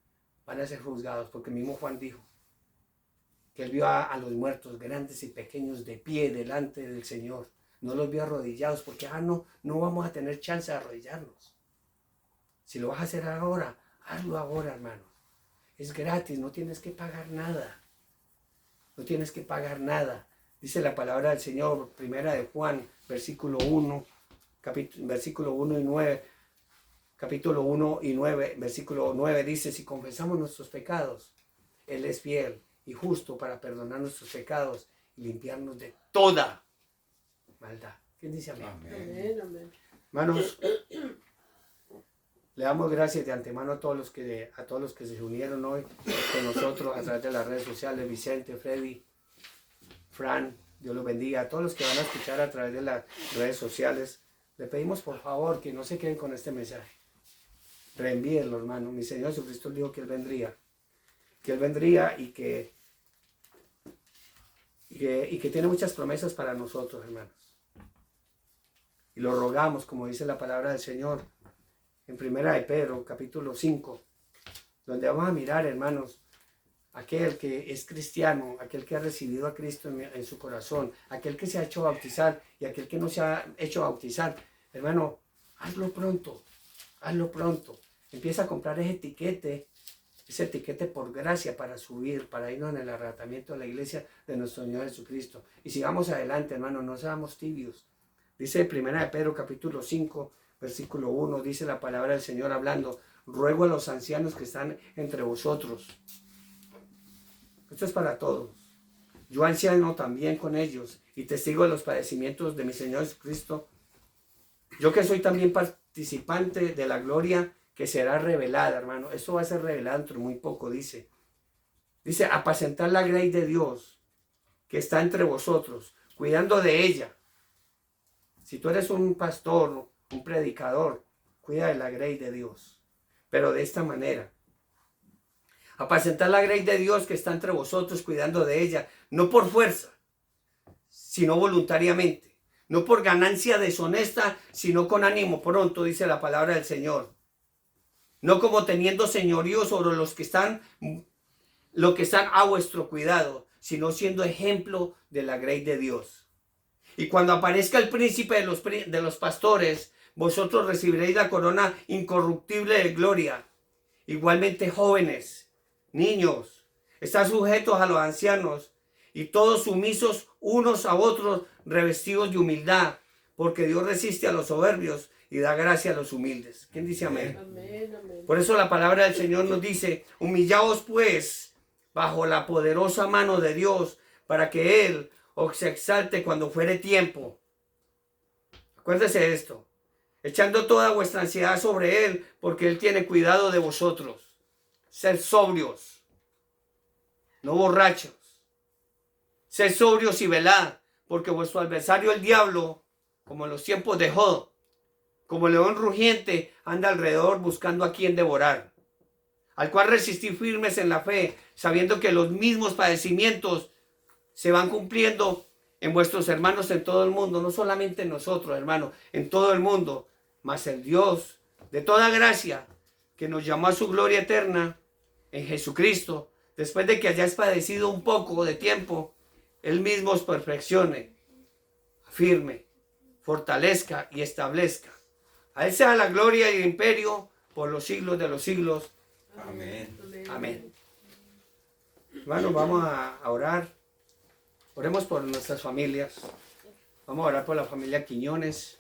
Van a ser juzgados, porque mismo Juan dijo que él vio a los muertos, grandes y pequeños, de pie delante del Señor. No los vio arrodillados, porque no vamos a tener chance de arrodillarnos. Si lo vas a hacer ahora, hazlo ahora, hermano. Es gratis, no tienes que pagar nada. No tienes que pagar nada. Dice la palabra del Señor, primera de Juan, versículo 1, versículo 1 y 9, capítulo 1 y 9, versículo 9 dice, si confesamos nuestros pecados, Él es fiel y justo para perdonar nuestros pecados y limpiarnos de toda maldad. ¿Quién dice amén? Amén, amén. Hermanos, le damos gracias de antemano a todos los que se unieron hoy con nosotros a través de las redes sociales, Vicente, Freddy, Fran, Dios los bendiga. A todos los que van a escuchar a través de las redes sociales, le pedimos por favor que no se queden con este mensaje. Reenvíenlo, hermano. Mi Señor Jesucristo dijo que Él vendría que Él vendría y que tiene muchas promesas para nosotros, hermanos. Y lo rogamos, como dice la palabra del Señor, en Primera de Pedro, capítulo 5, donde vamos a mirar, hermanos, aquel que es cristiano, aquel que ha recibido a Cristo en su corazón, aquel que se ha hecho bautizar y aquel que no se ha hecho bautizar. Hermano, hazlo pronto, hazlo pronto. Empieza a comprar ese etiquete por gracia para subir, para irnos en el arrebatamiento de la iglesia de nuestro Señor Jesucristo. Y sigamos adelante, hermano, no seamos tibios. Dice Primera de Pedro, capítulo 5, versículo 1, dice la palabra del Señor hablando: ruego a los ancianos que están entre vosotros. Esto es para todos. Yo anciano también con ellos y testigo de los padecimientos de mi Señor Jesucristo. Yo que soy también participante de la gloria que será revelada, hermano. Esto va a ser revelado dentro de muy poco, dice. Dice, apacentar la grey de Dios que está entre vosotros, cuidando de ella. Si tú eres un pastor, un predicador, cuida de la grey de Dios. Pero de esta manera. Apacentar la grey de Dios que está entre vosotros, cuidando de ella, no por fuerza, sino voluntariamente. No por ganancia deshonesta, sino con ánimo pronto, dice la palabra del Señor. No como teniendo señorío sobre los que están a vuestro cuidado, sino siendo ejemplo de la grey de Dios. Y cuando aparezca el príncipe de los pastores, vosotros recibiréis la corona incorruptible de gloria. Igualmente, jóvenes, niños, están sujetos a los ancianos y todos sumisos unos a otros, revestidos de humildad, porque Dios resiste a los soberbios y da gracia a los humildes. ¿Quién dice amén? Amén, amén. Por eso la palabra del Señor nos dice: humillaos pues bajo la poderosa mano de Dios, para que Él os exalte cuando fuere tiempo. Acuérdese de esto: echando toda vuestra ansiedad sobre Él, porque Él tiene cuidado de vosotros. Ser sobrios, no borrachos. Ser sobrios y velad, porque vuestro adversario el diablo, como en los tiempos de Jod, como león rugiente, anda alrededor buscando a quien devorar. Al cual resistir firmes en la fe, sabiendo que los mismos padecimientos se van cumpliendo en vuestros hermanos en todo el mundo. No solamente en nosotros, hermanos, en todo el mundo. Mas el Dios de toda gracia, que nos llamó a su gloria eterna en Jesucristo, después de que hayáis padecido un poco de tiempo, Él mismo os perfeccione, afirme, fortalezca y establezca. A Él sea la gloria y el imperio por los siglos de los siglos. Amén. Amén. Hermanos, vamos a orar. Oremos por nuestras familias. Vamos a orar por la familia Quiñones,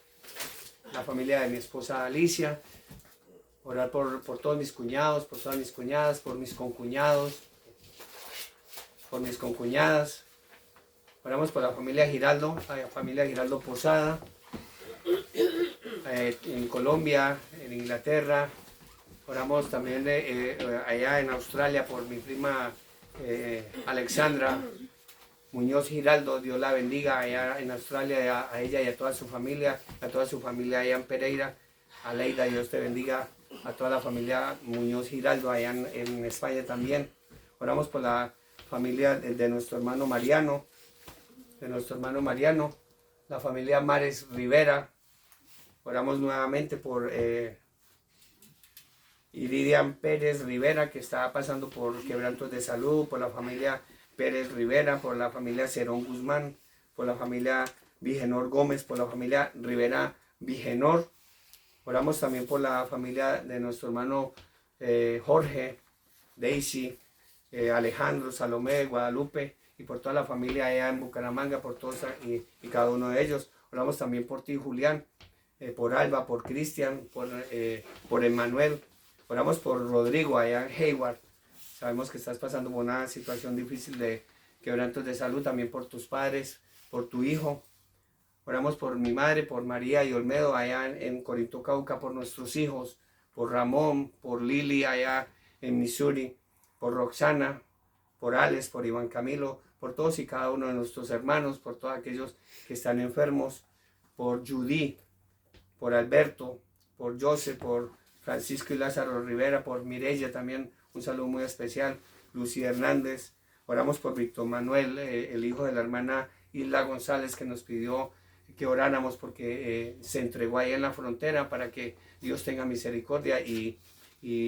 la familia de mi esposa Alicia. Orar por todos mis cuñados, por todas mis cuñadas, por mis concuñados, por mis concuñadas. Oramos por la familia Giraldo Posada, en Colombia, en Inglaterra. Oramos también allá en Australia por mi prima Alexandra Muñoz Giraldo. Dios la bendiga allá en Australia, a ella y a toda su familia allá en Pereira. A Leida, Dios te bendiga. A toda la familia Muñoz Giraldo allá en España también. Oramos por la familia de nuestro hermano Mariano, la familia Mares Rivera. Oramos nuevamente por Iridian Pérez Rivera, que está pasando por quebrantos de salud, por la familia Pérez Rivera, por la familia Cerón Guzmán, por la familia Vigenor Gómez, por la familia Rivera Vigenor. Oramos también por la familia de nuestro hermano Jorge, Daisy, Alejandro, Salomé, Guadalupe, y por toda la familia allá en Bucaramanga, por todos y cada uno de ellos. Oramos también por ti, Julián, por Alba, por Cristian, por Emmanuel. Oramos por Rodrigo allá en Hayward. Sabemos que estás pasando por una situación difícil de quebrantos de salud, también por tus padres, por tu hijo. Oramos por mi madre, por María y Olmedo allá en Corinto, Cauca, por nuestros hijos, por Ramón, por Lili allá en Missouri, por Roxana, por Alex, por Iván Camilo, por todos y cada uno de nuestros hermanos, por todos aquellos que están enfermos, por Judy, por Alberto, por Joseph, por Francisco y Lázaro Rivera, por Mireya también, un saludo muy especial, Lucía Hernández. Oramos por Víctor Manuel, el hijo de la hermana Isla González, que nos pidió que oráramos porque se entregó ahí en la frontera para que Dios tenga misericordia y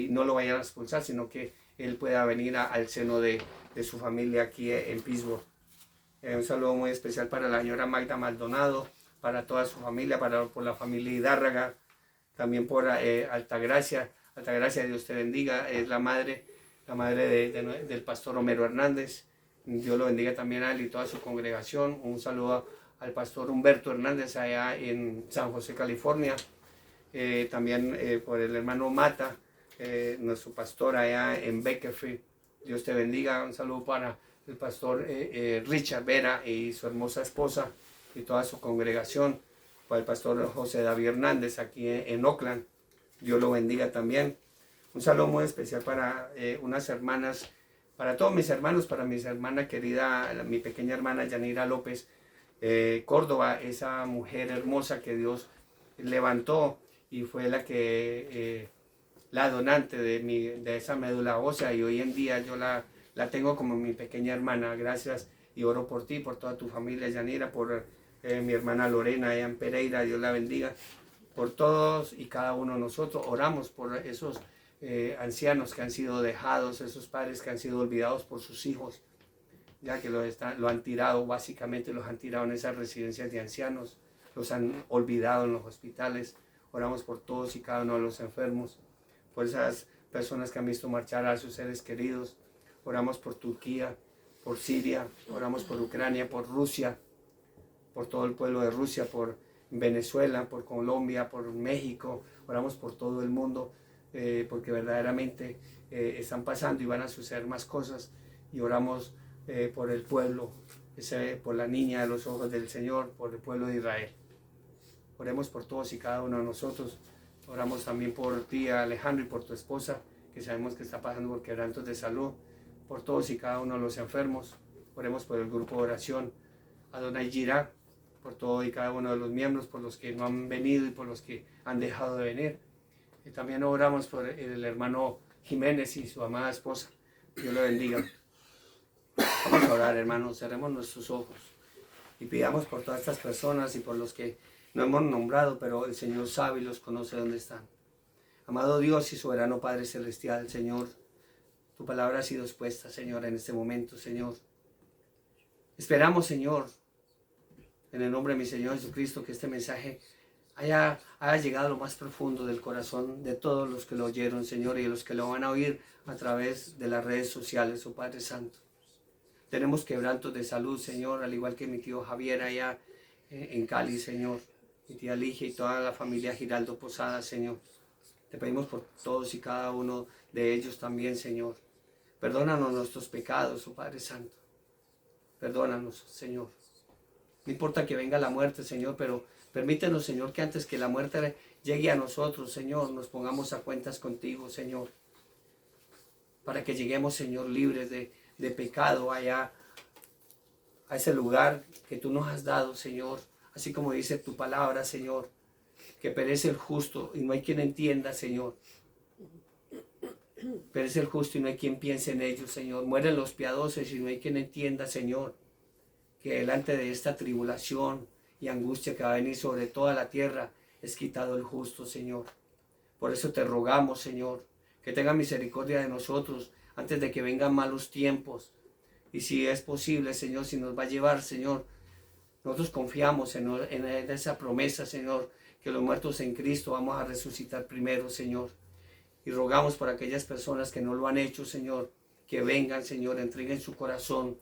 no lo vayan a expulsar, sino que él pueda venir al seno de su familia aquí en Pittsburgh. Un saludo muy especial para la señora Magda Maldonado, para toda su familia, por la familia Hidárraga, también por Altagracia. Altagracia, Dios te bendiga, es la madre del pastor Homero Hernández. Dios lo bendiga también a él y toda su congregación. Un saludo al pastor Humberto Hernández allá en San José, California. También por el hermano Mata, nuestro pastor allá en Bakersfield. Dios te bendiga. Un saludo para el pastor Richard Vera y su hermosa esposa y toda su congregación. Para el pastor José David Hernández aquí en Oakland. Dios lo bendiga también. Un saludo muy especial para unas hermanas, para todos mis hermanos, para mi hermana querida, mi pequeña hermana Yanira López Córdoba, esa mujer hermosa que Dios levantó y fue la donante de esa médula ósea, y hoy en día yo la tengo como mi pequeña hermana. Gracias, y oro por ti, por toda tu familia, Yanira, por mi hermana Lorena allá en Pereira. Dios la bendiga. Por todos y cada uno de nosotros oramos por esos ancianos que han sido dejados, esos padres que han sido olvidados por sus hijos, ya que lo han tirado, básicamente los han tirado en esas residencias de ancianos, los han olvidado en los hospitales. Oramos por todos y cada uno de los enfermos, por esas personas que han visto marchar a sus seres queridos. Oramos por Turquía, por Siria, oramos por Ucrania, por Rusia, por todo el pueblo de Rusia, por Venezuela, por Colombia, por México. Oramos por todo el mundo, porque verdaderamente están pasando y van a suceder más cosas, y oramos por el pueblo, por la niña de los ojos del Señor, por el pueblo de Israel. Oremos por todos y cada uno de nosotros. Oramos también por ti, Alejandro, y por tu esposa, que sabemos que está pasando por quebrantos de salud, por todos y cada uno de los enfermos. Oremos por el grupo de oración Adonai Jirá, por todo y cada uno de los miembros, por los que no han venido y por los que han dejado de venir. Y también oramos por el hermano Jiménez y su amada esposa. Dios lo bendiga. Vamos a orar, hermanos, cerremos nuestros ojos y pidamos por todas estas personas y por los que no hemos nombrado, pero el Señor sabe y los conoce dónde están. Amado Dios y soberano Padre Celestial, Señor, tu palabra ha sido expuesta, Señor, en este momento, Señor. Esperamos, Señor, en el nombre de mi Señor Jesucristo, que este mensaje haya llegado a lo más profundo del corazón de todos los que lo oyeron, Señor, y de los que lo van a oír a través de las redes sociales, oh Padre Santo. Tenemos quebrantos de salud, Señor, al igual que mi tío Javier allá en Cali, Señor, mi tía Ligia y toda la familia Giraldo Posada, Señor. Te pedimos por todos y cada uno de ellos también, Señor. Perdónanos nuestros pecados, oh Padre Santo. Perdónanos, Señor. No importa que venga la muerte, Señor, pero permítenos, Señor, que antes que la muerte llegue a nosotros, Señor, nos pongamos a cuentas contigo, Señor. Para que lleguemos, Señor, libres de pecado allá, a ese lugar que tú nos has dado, Señor. Así como dice tu palabra, Señor, que perece el justo y no hay quien entienda, Señor. Perece el justo y no hay quien piense en ello, Señor. Mueren los piadosos y no hay quien entienda, Señor, que delante de esta tribulación y angustia que va a venir sobre toda la tierra, es quitado el justo, Señor. Por eso te rogamos, Señor, que tenga misericordia de nosotros antes de que vengan malos tiempos. Y si es posible, Señor, si nos va a llevar, Señor, nosotros confiamos en esa promesa, Señor, que los muertos en Cristo vamos a resucitar primero, Señor. Y rogamos por aquellas personas que no lo han hecho, Señor, que vengan, Señor, entreguen su corazón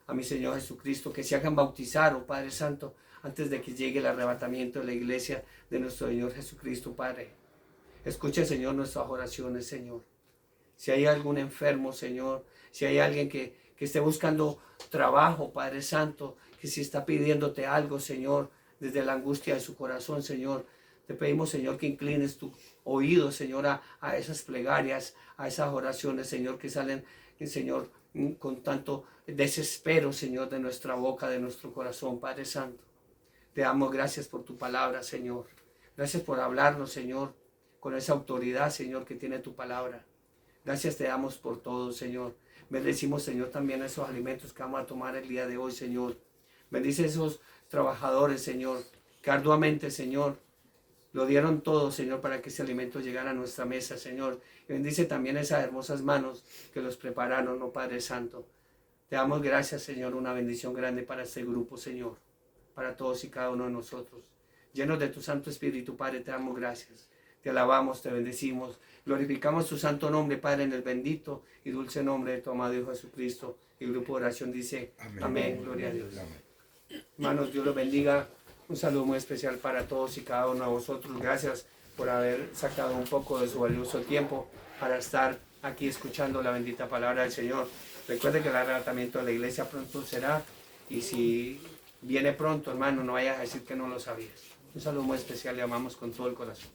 a mi Señor Jesucristo, que se hagan bautizar, oh Padre Santo, antes de que llegue el arrebatamiento de la iglesia de nuestro Señor Jesucristo, Padre. Escucha, Señor, nuestras oraciones, Señor. Si hay algún enfermo, Señor, si hay alguien que esté buscando trabajo, Padre Santo, que si está pidiéndote algo, Señor, desde la angustia de su corazón, Señor, te pedimos, Señor, que inclines tu oído, Señor, a esas plegarias, a esas oraciones, Señor, que salen, Señor, con tanto desespero, Señor, de nuestra boca, de nuestro corazón, Padre Santo. Te damos gracias por tu palabra, Señor. Gracias por hablarnos, Señor, con esa autoridad, Señor, que tiene tu palabra. Gracias te damos por todo, Señor. Bendecimos, Señor, también esos alimentos que vamos a tomar el día de hoy, Señor. Bendice esos trabajadores, Señor, que arduamente, Señor, lo dieron todo, Señor, para que ese alimento llegara a nuestra mesa, Señor. Y bendice también esas hermosas manos que los prepararon, oh Padre Santo. Te damos gracias, Señor, una bendición grande para este grupo, Señor, para todos y cada uno de nosotros. Llenos de tu Santo Espíritu, Padre, te damos gracias. Te alabamos, te bendecimos, glorificamos tu santo nombre, Padre, en el bendito y dulce nombre de tu amado Hijo Jesucristo. Y el grupo de oración dice, amén, gloria a Dios. Hermanos, Dios los bendiga. Un saludo muy especial para todos y cada uno de vosotros. Gracias por haber sacado un poco de su valioso tiempo para estar aquí escuchando la bendita palabra del Señor. Recuerde que el arrebatamiento de la iglesia pronto será, y si viene pronto, hermano, no vayas a decir que no lo sabías. Un saludo muy especial, le amamos con todo el corazón.